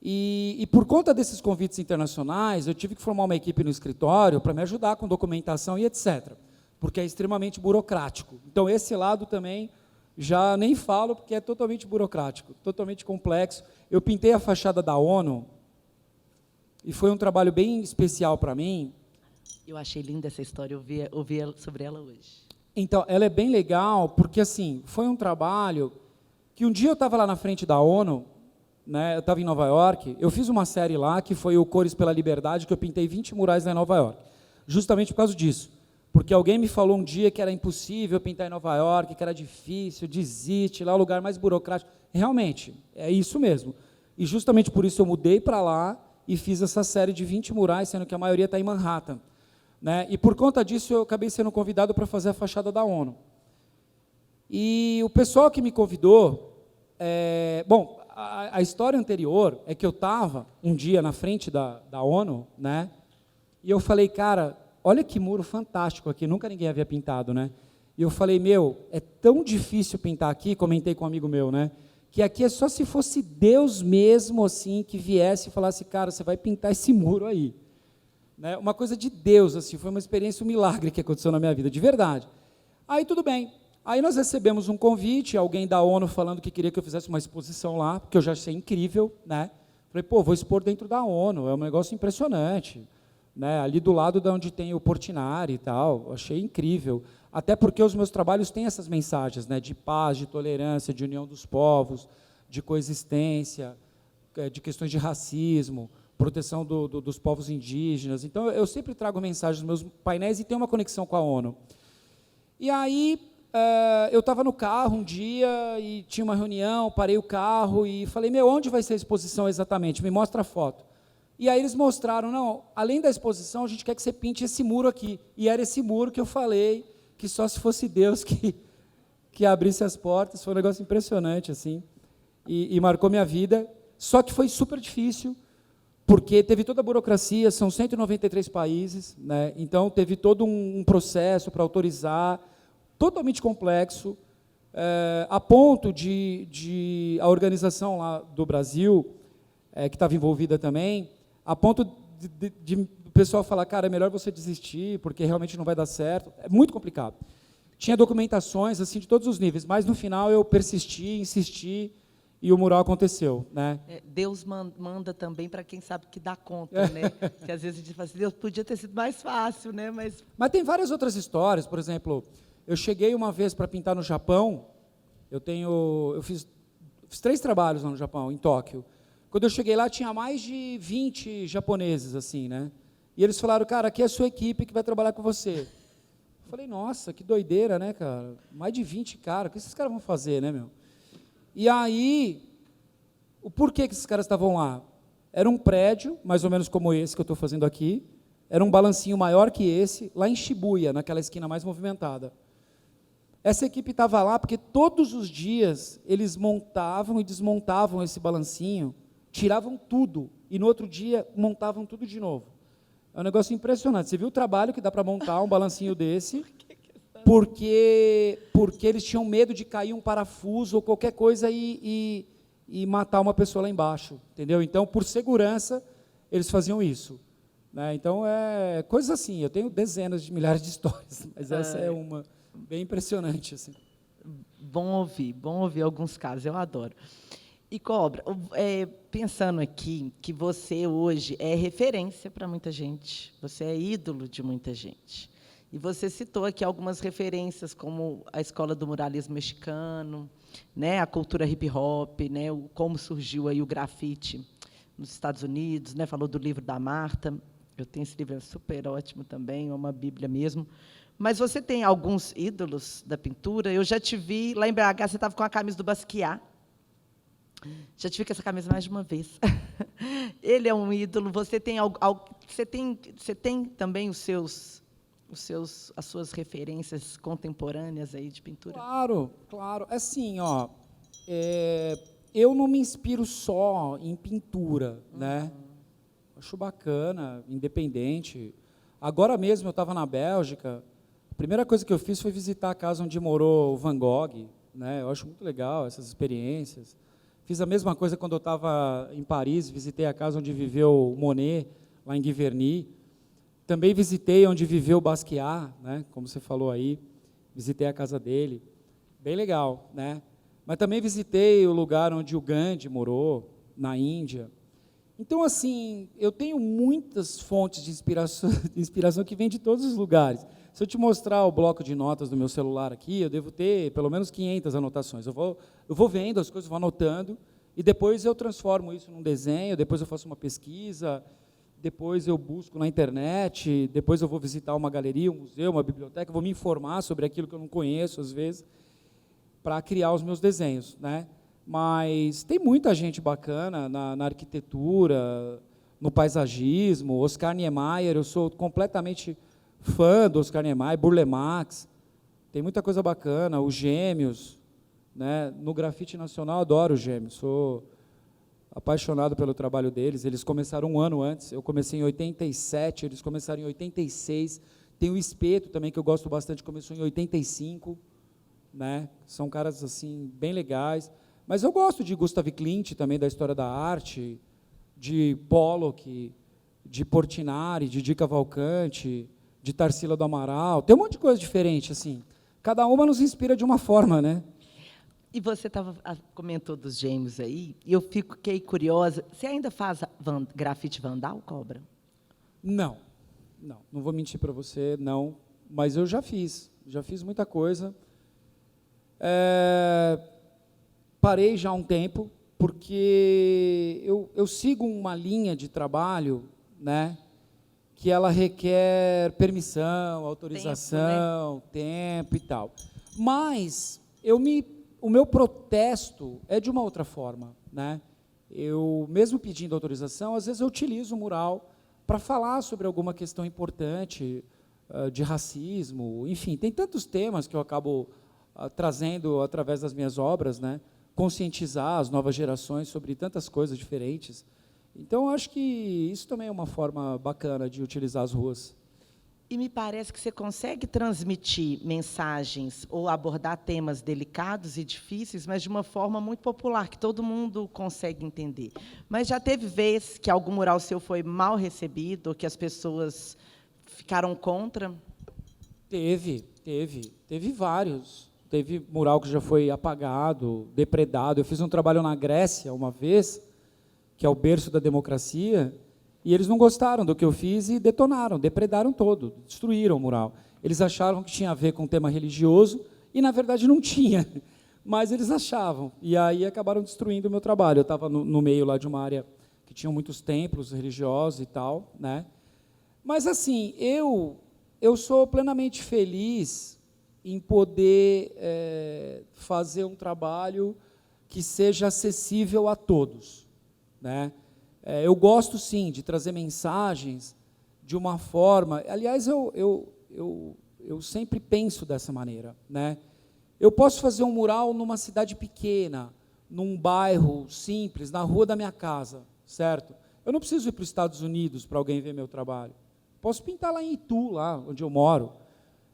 E por conta desses convites internacionais, eu tive que formar uma equipe no escritório para me ajudar com documentação e etc., porque é extremamente burocrático. Então, esse lado também já nem falo, porque é totalmente burocrático, totalmente complexo. Eu pintei a fachada da ONU, e foi um trabalho bem especial para mim. Eu achei linda essa história, eu ouvi sobre ela hoje. Então, ela é bem legal, porque assim, foi um trabalho que um dia eu estava lá na frente da ONU, né, eu estava em Nova York, eu fiz uma série lá, que foi o Cores pela Liberdade, que eu pintei 20 murais lá em Nova York. justamente por causa disso. Porque alguém me falou um dia que era impossível pintar em Nova York, que era difícil, desiste, lá é o lugar mais burocrático. Realmente, é isso mesmo. E justamente por isso eu mudei para lá e fiz essa série de 20 murais, sendo que a maioria está em Manhattan. Né? E por conta disso eu acabei sendo convidado para fazer a fachada da ONU. E o pessoal que me convidou, a história anterior é que eu estava um dia na frente da ONU, né? E eu falei, cara, olha que muro fantástico aqui, nunca ninguém havia pintado, né? E eu falei, meu, é tão difícil pintar aqui, comentei com um amigo meu, né? Que aqui é só se fosse Deus mesmo, assim, que viesse e falasse, cara, você vai pintar esse muro aí. Né? Uma coisa de Deus, assim, foi uma experiência, um milagre que aconteceu na minha vida, de verdade. Aí tudo bem. Aí nós recebemos um convite, alguém da ONU falando que queria que eu fizesse uma exposição lá, porque eu já achei incrível, né? Falei, pô, vou expor dentro da ONU, é um negócio impressionante. Né? Ali do lado de onde tem o Portinari e tal, achei incrível. Até porque os meus trabalhos têm essas mensagens, né? De paz, de tolerância, de união dos povos, de coexistência, de questões de racismo, proteção dos povos indígenas. Então, eu sempre trago mensagens nos meus painéis e tenho uma conexão com a ONU. E aí, eu estava no carro um dia e tinha uma reunião, parei o carro e falei, meu, onde vai ser a exposição exatamente? Me mostra a foto. E aí eles mostraram, não, além da exposição, a gente quer que você pinte esse muro aqui. E era esse muro que eu falei, que só se fosse Deus que abrisse as portas. Foi um negócio impressionante, assim, e marcou minha vida. Só que foi super difícil, porque teve toda a burocracia, são 193 países, né? Então teve todo um processo para autorizar, totalmente complexo, a ponto de a organização lá do Brasil, que estava envolvida também, a ponto de o pessoal falar, cara, é melhor você desistir, porque realmente não vai dar certo. É muito complicado. Tinha documentações assim de todos os níveis, mas no final eu persisti, insisti, e o mural aconteceu. Né? Deus manda também para quem sabe que dá conta, né? Que às vezes a gente fala assim, Deus podia ter sido mais fácil, né? Mas tem várias outras histórias, por exemplo, eu cheguei uma vez para pintar no Japão, eu fiz 3 trabalhos lá no Japão, em Tóquio. Quando eu cheguei lá, tinha mais de 20 japoneses, assim, né? E eles falaram, cara, aqui é a sua equipe que vai trabalhar com você. Eu falei, nossa, que doideira, né, cara? Mais de 20 caras, o que esses caras vão fazer, né, meu? E aí, o porquê que esses caras estavam lá? Era um prédio, mais ou menos como esse que eu estou fazendo aqui, era um balancinho maior que esse, lá em Shibuya, naquela esquina mais movimentada. Essa equipe estava lá porque todos os dias eles montavam e desmontavam esse balancinho, tiravam tudo, e no outro dia montavam tudo de novo. É um negócio impressionante. Você viu o trabalho que dá para montar um balancinho desse? Porque eles tinham medo de cair um parafuso ou qualquer coisa e matar uma pessoa lá embaixo, entendeu? Então, por segurança, eles faziam isso. Né? Então, coisas assim. Eu tenho dezenas de milhares de histórias, mas essa é uma bem impressionante. Assim. Bom ouvir alguns casos, eu adoro. E, Cobra, pensando aqui que você hoje é referência para muita gente, você é ídolo de muita gente. E você citou aqui algumas referências, como a Escola do Muralismo Mexicano, né, a cultura hip-hop, né, como surgiu aí o grafite nos Estados Unidos, né, falou do livro da Marta. Eu tenho esse livro, é super ótimo também, é uma bíblia mesmo. Mas você tem alguns ídolos da pintura? Eu já te vi, lá em BH, você estava com a camisa do Basquiat. Já te vi com essa camisa mais de uma vez. Ele é um ídolo. Você tem também as suas referências contemporâneas aí de pintura? Claro. Assim, eu não me inspiro só em pintura, né? Acho bacana, independente. Agora mesmo eu estava na Bélgica. A primeira coisa que eu fiz foi visitar a casa onde morou o Van Gogh, né? Eu acho muito legal essas experiências. Fiz a mesma coisa quando eu estava em Paris, visitei a casa onde viveu o Monet, lá em Giverny. Também visitei onde viveu o Basquiat, né, como você falou aí, visitei a casa dele, bem legal. Né? Mas também visitei o lugar onde o Gandhi morou, na Índia. Então, assim, eu tenho muitas fontes de inspiração que vêm de todos os lugares. Se eu te mostrar o bloco de notas do meu celular aqui, eu devo ter pelo menos 500 anotações. Eu vou vendo as coisas, vou anotando, e depois eu transformo isso num desenho, depois eu faço uma pesquisa, depois eu busco na internet, depois eu vou visitar uma galeria, um museu, uma biblioteca, vou me informar sobre aquilo que eu não conheço, às vezes, para criar os meus desenhos, né? Mas tem muita gente bacana na arquitetura, no paisagismo. Oscar Niemeyer, eu sou completamente fã do Oscar Niemeyer, Burle Marx, tem muita coisa bacana, os Gêmeos, né? No grafite nacional, adoro os Gêmeos, sou apaixonado pelo trabalho deles. Eles começaram um ano antes, eu comecei em 87, eles começaram em 86. Tem o Espeto também, que eu gosto bastante, começou em 85, né? São caras assim bem legais. Mas eu gosto de Gustav Klimt também, da história da arte, de Pollock, de Portinari, de Di Cavalcanti, de Tarsila do Amaral. Tem um monte de coisa diferente, assim. Cada uma nos inspira de uma forma, né? E você comentou dos Gêmeos aí, e eu fiquei curiosa. Você ainda faz grafite vandal, Cobra? Não vou mentir para você, não. Mas eu já fiz muita coisa. Parei já há um tempo, porque eu sigo uma linha de trabalho, né, que ela requer permissão, autorização, tempo e tal. Mas o meu protesto é de uma outra forma, né? Eu, mesmo pedindo autorização, às vezes eu utilizo o mural para falar sobre alguma questão importante, de racismo, enfim, tem tantos temas que eu acabo trazendo através das minhas obras, né? Conscientizar as novas gerações sobre tantas coisas diferentes. Então, eu acho que isso também é uma forma bacana de utilizar as ruas. E me parece que você consegue transmitir mensagens ou abordar temas delicados e difíceis, mas de uma forma muito popular, que todo mundo consegue entender. Mas já teve vez que algum mural seu foi mal recebido, ou que as pessoas ficaram contra? Teve vários. Teve mural que já foi apagado, depredado. Eu fiz um trabalho na Grécia uma vez, que é o berço da democracia, e eles não gostaram do que eu fiz e detonaram, depredaram todo, destruíram o mural. Eles acharam que tinha a ver com o tema religioso, e, na verdade, não tinha, mas eles achavam. E aí acabaram destruindo o meu trabalho. Eu estava no meio lá de uma área que tinha muitos templos religiosos e tal, né? Mas, assim, eu sou plenamente feliz em poder fazer um trabalho que seja acessível a todos, né? Eu gosto, sim, de trazer mensagens de uma forma... Aliás, eu sempre penso dessa maneira, né? Eu posso fazer um mural numa cidade pequena, num bairro simples, na rua da minha casa, certo? Eu não preciso ir para os Estados Unidos para alguém ver meu trabalho. Posso pintar lá em Itu, lá onde eu moro.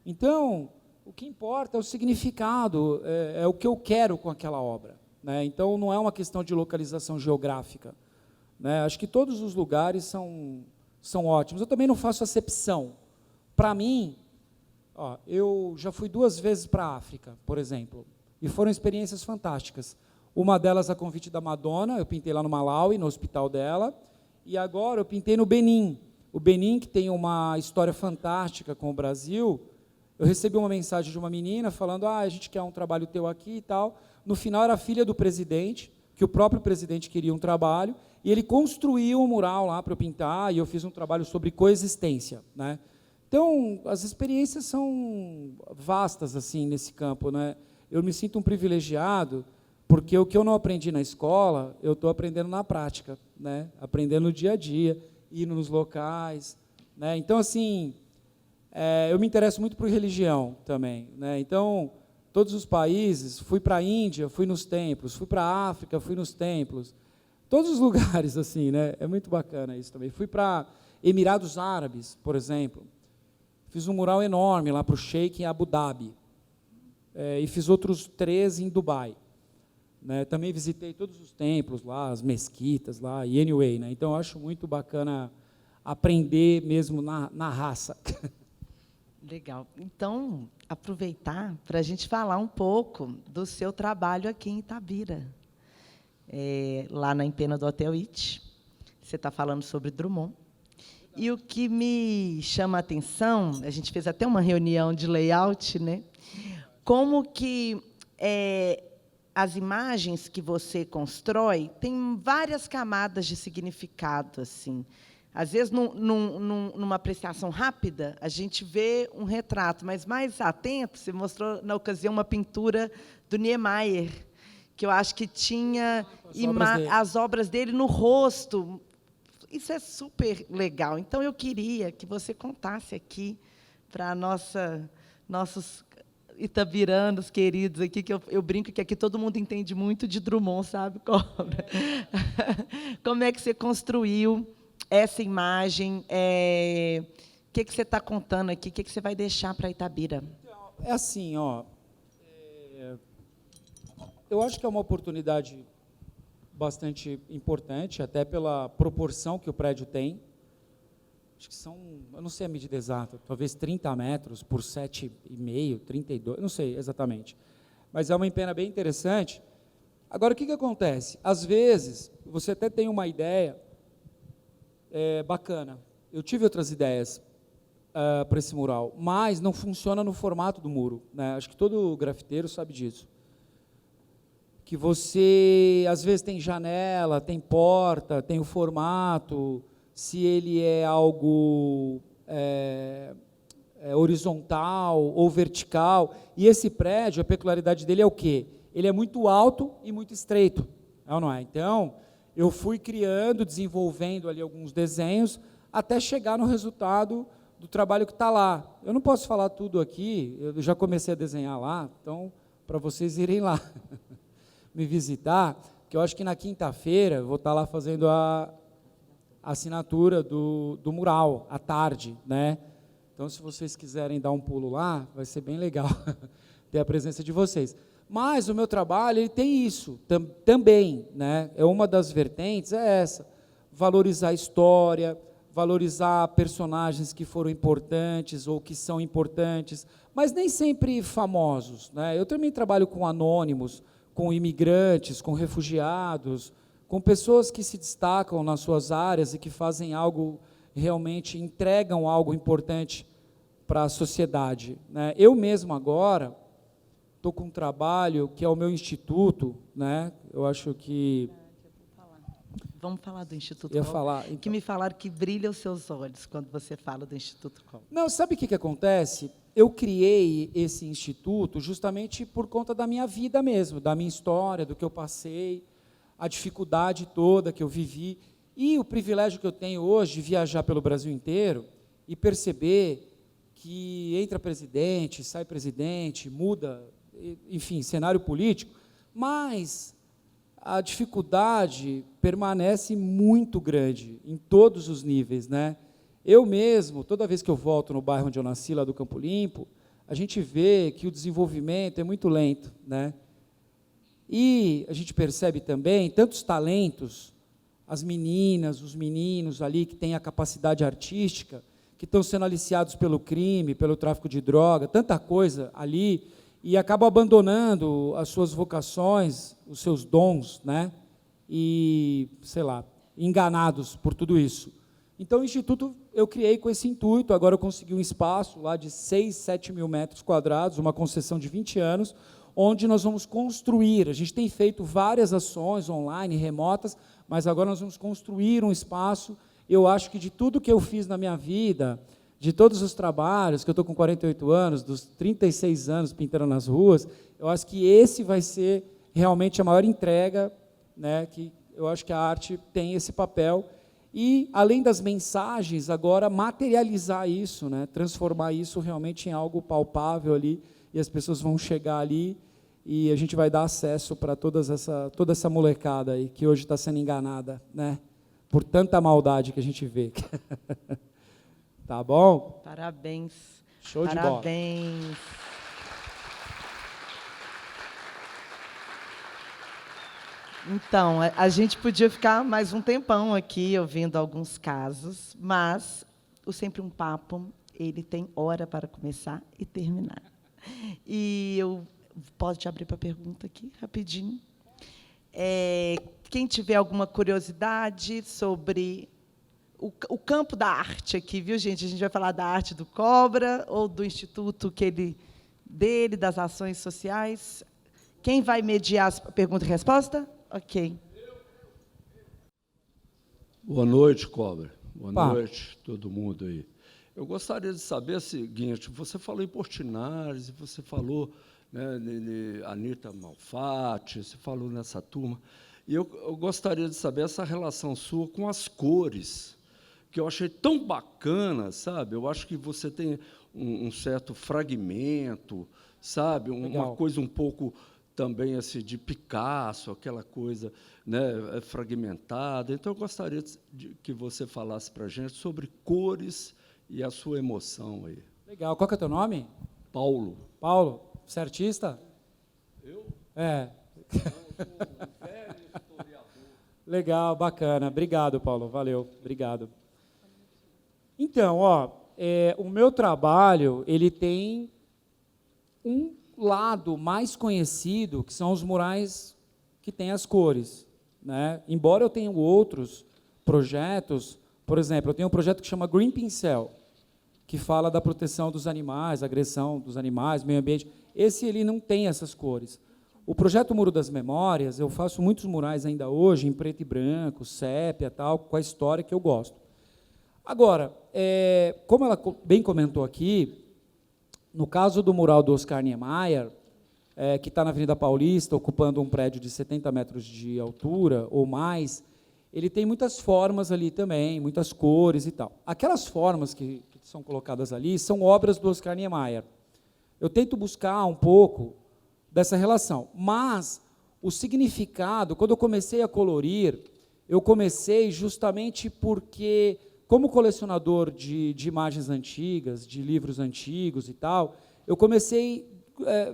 Então, o que importa é o significado, é o que eu quero com aquela obra, né? Então, não é uma questão de localização geográfica, né? Acho que todos os lugares são ótimos. Eu também não faço acepção. Para mim, eu já fui 2 vezes para a África, por exemplo, e foram experiências fantásticas. Uma delas a convite da Madonna, eu pintei lá no Malawi, no hospital dela, e agora eu pintei no Benin. O Benin, que tem uma história fantástica com o Brasil. Eu recebi uma mensagem de uma menina falando: a gente quer um trabalho teu aqui e tal. No final era a filha do presidente, que o próprio presidente queria um trabalho, e ele construiu um mural lá para eu pintar, e eu fiz um trabalho sobre coexistência, né? Então, as experiências são vastas assim nesse campo, né? Eu me sinto um privilegiado, porque o que eu não aprendi na escola, eu estou aprendendo na prática, né? Aprendendo no dia a dia, indo nos locais, né? Então, assim, eu me interesso muito por religião também, né? Então, todos os países, fui para a Índia, fui nos templos, fui para a África, fui nos templos, todos os lugares, assim, né? É muito bacana isso também. Fui para Emirados Árabes, por exemplo, fiz um mural enorme lá para o Sheik em Abu Dhabi, e fiz outros 3 em Dubai, né? Também visitei todos os templos lá, as mesquitas lá, e anyway, né? Então, eu acho muito bacana aprender mesmo na raça. Legal. Então, aproveitar para a gente falar um pouco do seu trabalho aqui em Itabira, lá na empena do Hotel It. Você está falando sobre Drummond. E o que me chama a atenção, a gente fez até uma reunião de layout, né? Como que as imagens que você constrói têm várias camadas de significado, assim. Às vezes, numa apreciação rápida, a gente vê um retrato, mas mais atento, você mostrou, na ocasião, uma pintura do Niemeyer, que eu acho que tinha as obras dele no rosto. Isso é super legal. Então, eu queria que você contasse aqui para nossos itabiranos queridos aqui, que eu brinco que aqui todo mundo entende muito de Drummond, sabe, Cobra? Como é que você construiu essa imagem? O que você está contando aqui? O que você vai deixar para Itabira? É assim, ó. Eu acho que é uma oportunidade bastante importante, até pela proporção que o prédio tem. Acho que são, eu não sei a medida exata, talvez 30 metros por 7,5, 32, não sei exatamente. Mas é uma empena bem interessante. Agora, o que acontece? Às vezes, você até tem uma ideia bacana. Eu tive outras ideias para esse mural, mas não funciona no formato do muro, né? Acho que todo grafiteiro sabe disso. Que você, às vezes, tem janela, tem porta, tem o formato, se ele é algo horizontal ou vertical. E esse prédio, a peculiaridade dele é o quê? Ele é muito alto e muito estreito, é ou não é? Então, eu fui criando, desenvolvendo ali alguns desenhos, até chegar no resultado do trabalho que está lá. Eu não posso falar tudo aqui, eu já comecei a desenhar lá, então, para vocês irem lá me visitar, que eu acho que na quinta-feira vou estar lá fazendo a assinatura do mural, à tarde, né? Então, se vocês quiserem dar um pulo lá, vai ser bem legal ter a presença de vocês. Mas o meu trabalho, ele tem isso também, né? É uma das vertentes, é essa, valorizar a história, valorizar personagens que foram importantes ou que são importantes, mas nem sempre famosos, né? Eu também trabalho com anônimos, com imigrantes, com refugiados, com pessoas que se destacam nas suas áreas e que fazem algo, realmente entregam algo importante para a sociedade, né? Eu mesmo agora estou com um trabalho que é o meu instituto, né? Eu acho que... Vamos falar do Instituto Cobra, então. Que me falaram que brilha os seus olhos quando você fala do Instituto Cobra. Não, sabe o que acontece? Eu criei esse instituto justamente por conta da minha vida mesmo, da minha história, do que eu passei, a dificuldade toda que eu vivi, e o privilégio que eu tenho hoje de viajar pelo Brasil inteiro e perceber que entra presidente, sai presidente, muda, enfim, cenário político, mas a dificuldade permanece muito grande em todos os níveis, né? Eu mesmo, toda vez que eu volto no bairro onde eu nasci, lá do Campo Limpo, a gente vê que o desenvolvimento é muito lento, né? E a gente percebe também tantos talentos, as meninas, os meninos ali que têm a capacidade artística, que estão sendo aliciados pelo crime, pelo tráfico de droga, tanta coisa ali, e acabam abandonando as suas vocações, os seus dons, né? E, sei lá, enganados por tudo isso. Então, o Instituto eu criei com esse intuito, agora eu consegui um espaço lá de 6, 7 mil metros quadrados, uma concessão de 20 anos, onde nós vamos construir, a gente tem feito várias ações online, remotas, mas agora nós vamos construir um espaço. Eu acho que de tudo que eu fiz na minha vida, de todos os trabalhos, que eu estou com 48 anos, dos 36 anos pintando nas ruas, eu acho que esse vai ser realmente a maior entrega, né, que eu acho que a arte tem esse papel. E, além das mensagens, agora materializar isso, né, transformar isso realmente em algo palpável ali, e as pessoas vão chegar ali e a gente vai dar acesso para toda essa molecada aí que hoje está sendo enganada, né, por tanta maldade que a gente vê. Tá bom? Parabéns. Show de bola. Parabéns. Então, a gente podia ficar mais um tempão aqui ouvindo alguns casos, mas o Sempre um Papo, ele tem hora para começar e terminar. E eu posso te abrir para pergunta aqui, rapidinho. Quem tiver alguma curiosidade sobre o campo da arte aqui, viu, gente? A gente vai falar da arte do Cobra ou do instituto dele, das ações sociais. Quem vai mediar a pergunta e resposta? Ok. Boa noite, Cobra. Boa noite, todo mundo aí. Eu gostaria de saber o seguinte, você falou em Portinari, você falou, né, de Anita Malfatti, você falou nessa turma, e eu gostaria de saber essa relação sua com as cores, que eu achei tão bacana, sabe? Eu acho que você tem um certo fragmento, sabe? Uma coisa um pouco também assim, de Picasso, aquela coisa, né, fragmentada. Então, eu gostaria de que você falasse para a gente sobre cores e a sua emoção aí. Legal. Qual que é o teu nome? Paulo. Paulo. Você é artista? Eu? É. Eu sou um velho historiador. Legal, bacana. Obrigado, Paulo. Valeu. Obrigado. Então, o meu trabalho, ele tem um lado mais conhecido, que são os murais que têm as cores, né? Embora eu tenha outros projetos, por exemplo, eu tenho um projeto que chama Green Pincel, que fala da proteção dos animais, agressão dos animais, meio ambiente. Esse ele não tem essas cores. O projeto Muro das Memórias, eu faço muitos murais ainda hoje, em preto e branco, sépia, tal, com a história que eu gosto. Agora, como ela bem comentou aqui, no caso do mural do Oscar Niemeyer, que está na Avenida Paulista, ocupando um prédio de 70 metros de altura ou mais, ele tem muitas formas ali também, muitas cores e tal. Aquelas formas que são colocadas ali são obras do Oscar Niemeyer. Eu tento buscar um pouco dessa relação, mas o significado, quando eu comecei a colorir, eu comecei justamente porque, como colecionador de imagens antigas, de livros antigos e tal, eu comecei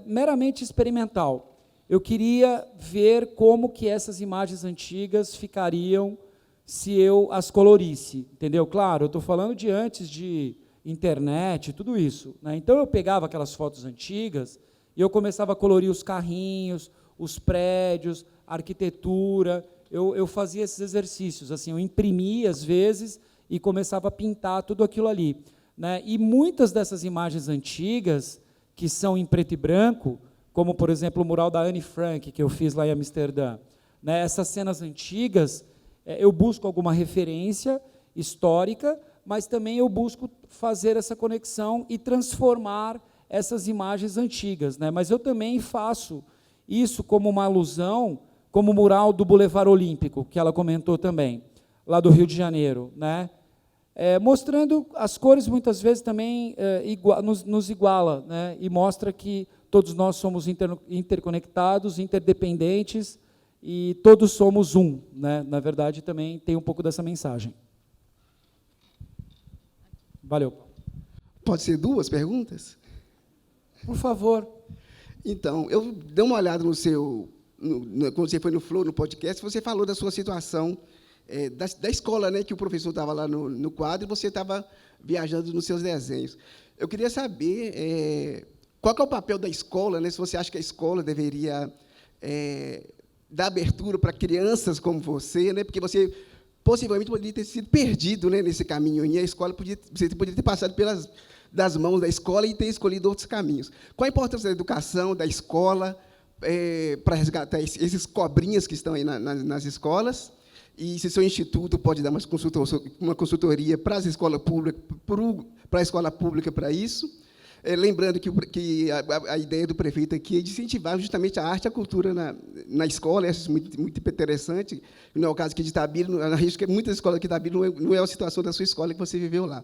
meramente experimental. Eu queria ver como que essas imagens antigas ficariam se eu as colorisse, entendeu? Claro, eu estou falando de antes de internet, tudo isso, né? Então, eu pegava aquelas fotos antigas e eu começava a colorir os carrinhos, os prédios, a arquitetura, eu fazia esses exercícios, assim, eu imprimia, às vezes, e começava a pintar tudo aquilo ali, né? E muitas dessas imagens antigas, que são em preto e branco, como, por exemplo, o mural da Anne Frank, que eu fiz lá em Amsterdã, né? Essas cenas antigas, eu busco alguma referência histórica, mas também eu busco fazer essa conexão e transformar essas imagens antigas, né? Mas eu também faço isso como uma alusão, como o mural do Boulevard Olímpico, que ela comentou também, lá do Rio de Janeiro, né? Mostrando as cores, muitas vezes, também nos iguala, né? E mostra que todos nós somos interconectados, interdependentes, e todos somos um, né? Na verdade, também tem um pouco dessa mensagem. Valeu. Pode ser 2 perguntas? Por favor. Então, eu dei uma olhada no seu... quando você foi no Flow, no podcast, você falou da sua situação da escola, né, que o professor estava lá no quadro e você estava viajando nos seus desenhos. Eu queria saber qual que é o papel da escola, né, se você acha que a escola deveria dar abertura para crianças como você, né, porque você possivelmente poderia ter sido perdido, né, nesse caminho, e a escola você poderia ter passado das mãos da escola e ter escolhido outros caminhos. Qual a importância da educação, da escola, para resgatar esses cobrinhas que estão aí nas escolas? E se seu instituto pode dar uma consultoria para as escolas públicas, para a escola pública para isso? Lembrando que a ideia do prefeito aqui é de incentivar justamente a arte e a cultura na escola, isso é muito, muito interessante, não é o caso aqui de Itabira, acho que muitas escolas aqui de Itabira não é a situação da sua escola que você viveu lá.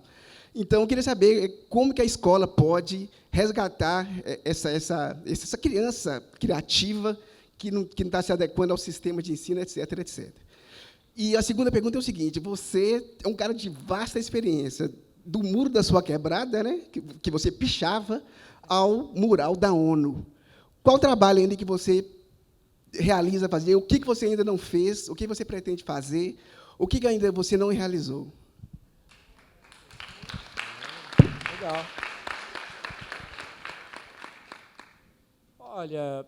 Então, eu queria saber como que a escola pode resgatar essa criança criativa que não está se adequando ao sistema de ensino, etc., etc. E a segunda pergunta é o seguinte, você é um cara de vasta experiência, do muro da sua quebrada, né, que você pichava, ao mural da ONU. Qual o trabalho ainda que você realiza fazer? O que você ainda não fez? O que você pretende fazer? O que ainda você não realizou? Legal. Olha,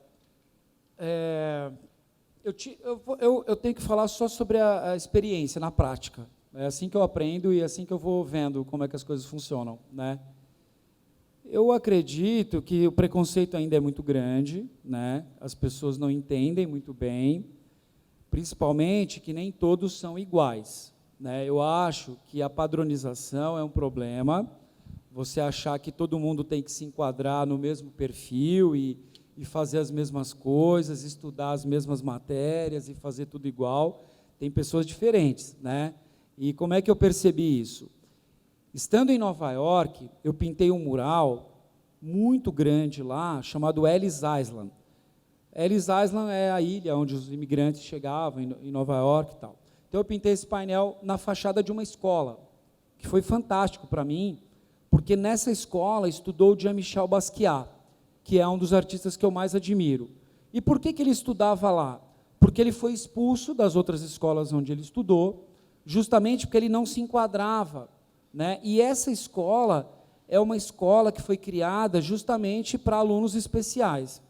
eu tenho que falar só sobre a experiência, na prática. É assim que eu aprendo e é assim que eu vou vendo como é que as coisas funcionam, né? Eu acredito que o preconceito ainda é muito grande, né? As pessoas não entendem muito bem, principalmente que nem todos são iguais, né? Eu acho que a padronização é um problema, você achar que todo mundo tem que se enquadrar no mesmo perfil e fazer as mesmas coisas, estudar as mesmas matérias e fazer tudo igual. Tem pessoas diferentes, né? E como é que eu percebi isso? Estando em Nova York, eu pintei um mural muito grande lá, chamado Ellis Island. Ellis Island é a ilha onde os imigrantes chegavam, em Nova York e tal. Então, eu pintei esse painel na fachada de uma escola, que foi fantástico para mim, porque nessa escola estudou o Jean-Michel Basquiat, que é um dos artistas que eu mais admiro. E por que ele estudava lá? Porque ele foi expulso das outras escolas onde ele estudou, justamente porque ele não se enquadrava, né? E essa escola é uma escola que foi criada justamente para alunos especiais,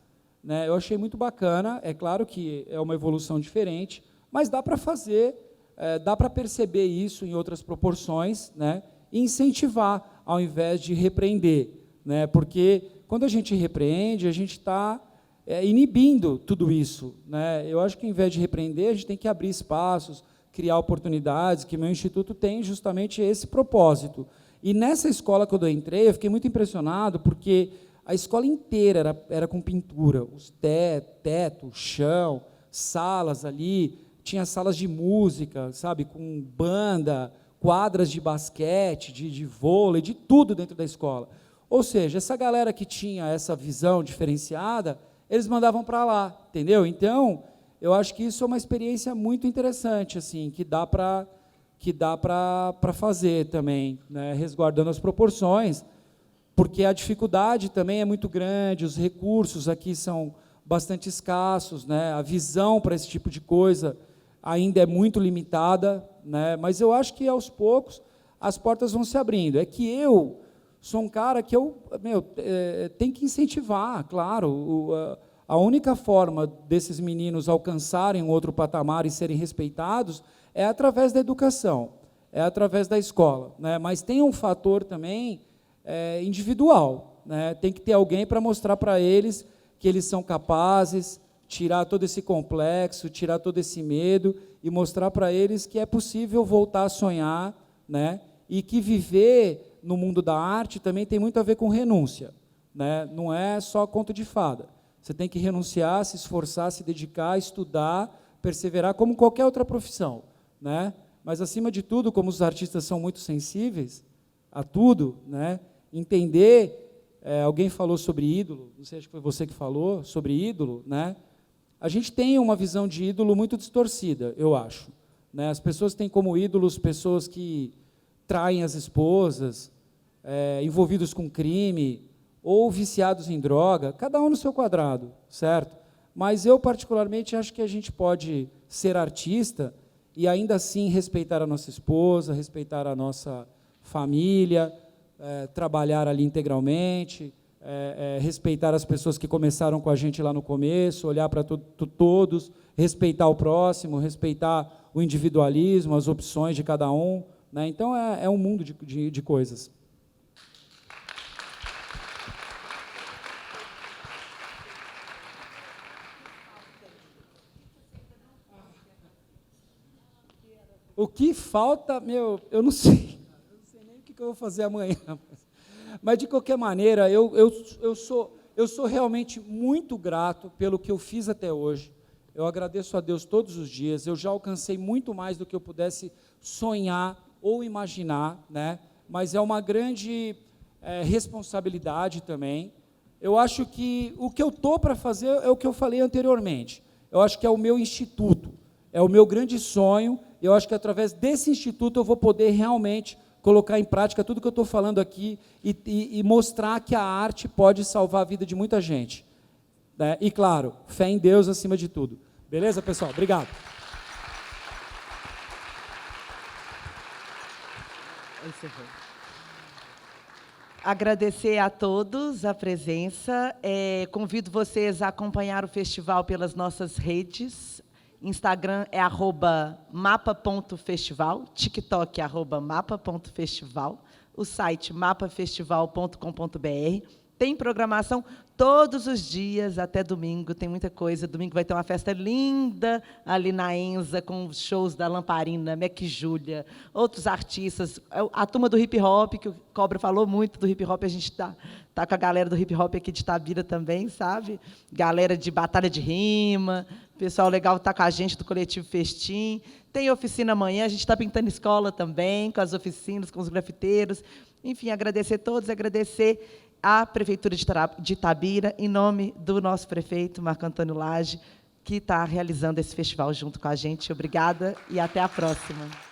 né? Eu achei muito bacana, é claro que é uma evolução diferente, mas dá para fazer, dá para perceber isso em outras proporções, né? E incentivar, ao invés de repreender, né? Porque quando a gente repreende, a gente está inibindo tudo isso, né? Eu acho que, ao invés de repreender, a gente tem que abrir espaços, criar oportunidades, que meu instituto tem justamente esse propósito. E nessa escola, quando eu entrei, eu fiquei muito impressionado, porque a escola inteira era com pintura, os teto, chão, salas ali, tinha salas de música, sabe, com banda, quadras de basquete, de vôlei, de tudo dentro da escola. Ou seja, essa galera que tinha essa visão diferenciada, eles mandavam para lá, entendeu? Então, eu acho que isso é uma experiência muito interessante, assim, que dá para fazer também, né, resguardando as proporções, porque a dificuldade também é muito grande, os recursos aqui são bastante escassos, né, a visão para esse tipo de coisa ainda é muito limitada, né, mas eu acho que, aos poucos, as portas vão se abrindo. É que eu sou um cara que tem que incentivar, claro, a única forma desses meninos alcançarem um outro patamar e serem respeitados é através da educação, é através da escola, né? Mas tem um fator também individual, né? Tem que ter alguém para mostrar para eles que eles são capazes, tirar todo esse complexo, tirar todo esse medo e mostrar para eles que é possível voltar a sonhar, né? E que viver no mundo da arte também tem muito a ver com renúncia, né? Não é só conto de fada. Você tem que renunciar, se esforçar, se dedicar, estudar, perseverar, como qualquer outra profissão, né? Mas, acima de tudo, como os artistas são muito sensíveis a tudo, né? Entender, alguém falou sobre ídolo, não sei, acho que foi você que falou, sobre ídolo, né? A gente tem uma visão de ídolo muito distorcida, eu acho, né? As pessoas têm como ídolos pessoas que traem as esposas, envolvidos com crime, ou viciados em droga, cada um no seu quadrado, certo? Mas eu, particularmente, acho que a gente pode ser artista e, ainda assim, respeitar a nossa esposa, respeitar a nossa família, trabalhar ali integralmente, respeitar as pessoas que começaram com a gente lá no começo, olhar para todos, respeitar o próximo, respeitar o individualismo, as opções de cada um, né? Então, é um mundo de coisas. O que falta, eu não sei nem o que eu vou fazer amanhã, mas de qualquer maneira, eu sou realmente muito grato pelo que eu fiz até hoje. Eu agradeço a Deus todos os dias, eu já alcancei muito mais do que eu pudesse sonhar ou imaginar, né? Mas é uma grande responsabilidade também. Eu acho que o que eu estou para fazer é o que eu falei anteriormente. Eu acho que é o meu instituto, é o meu grande sonho. Eu acho que, através desse instituto, eu vou poder realmente colocar em prática tudo que eu estou falando aqui e mostrar que a arte pode salvar a vida de muita gente, né? E, claro, fé em Deus acima de tudo. Beleza, pessoal? Obrigado. Agradecer a todos a presença. Convido vocês a acompanhar o festival pelas nossas redes. Instagram é @mapa.festival, TikTok é @mapa.festival, o site mapafestival.com.br. Tem programação todos os dias, até domingo, tem muita coisa. Domingo vai ter uma festa linda ali na Enza, com shows da Lamparina, Mac Júlia, outros artistas. A turma do hip-hop, que o Cobra falou muito do hip-hop, a gente está com a galera do hip-hop aqui de Itabira também, sabe? Galera de batalha de rima, pessoal legal está com a gente do Coletivo Festim. Tem oficina amanhã, a gente está pintando escola também, com as oficinas, com os grafiteiros. Enfim, agradecer a todos, agradecer à Prefeitura de Itabira, em nome do nosso prefeito, Marco Antônio Lage, que está realizando esse festival junto com a gente. Obrigada e até a próxima.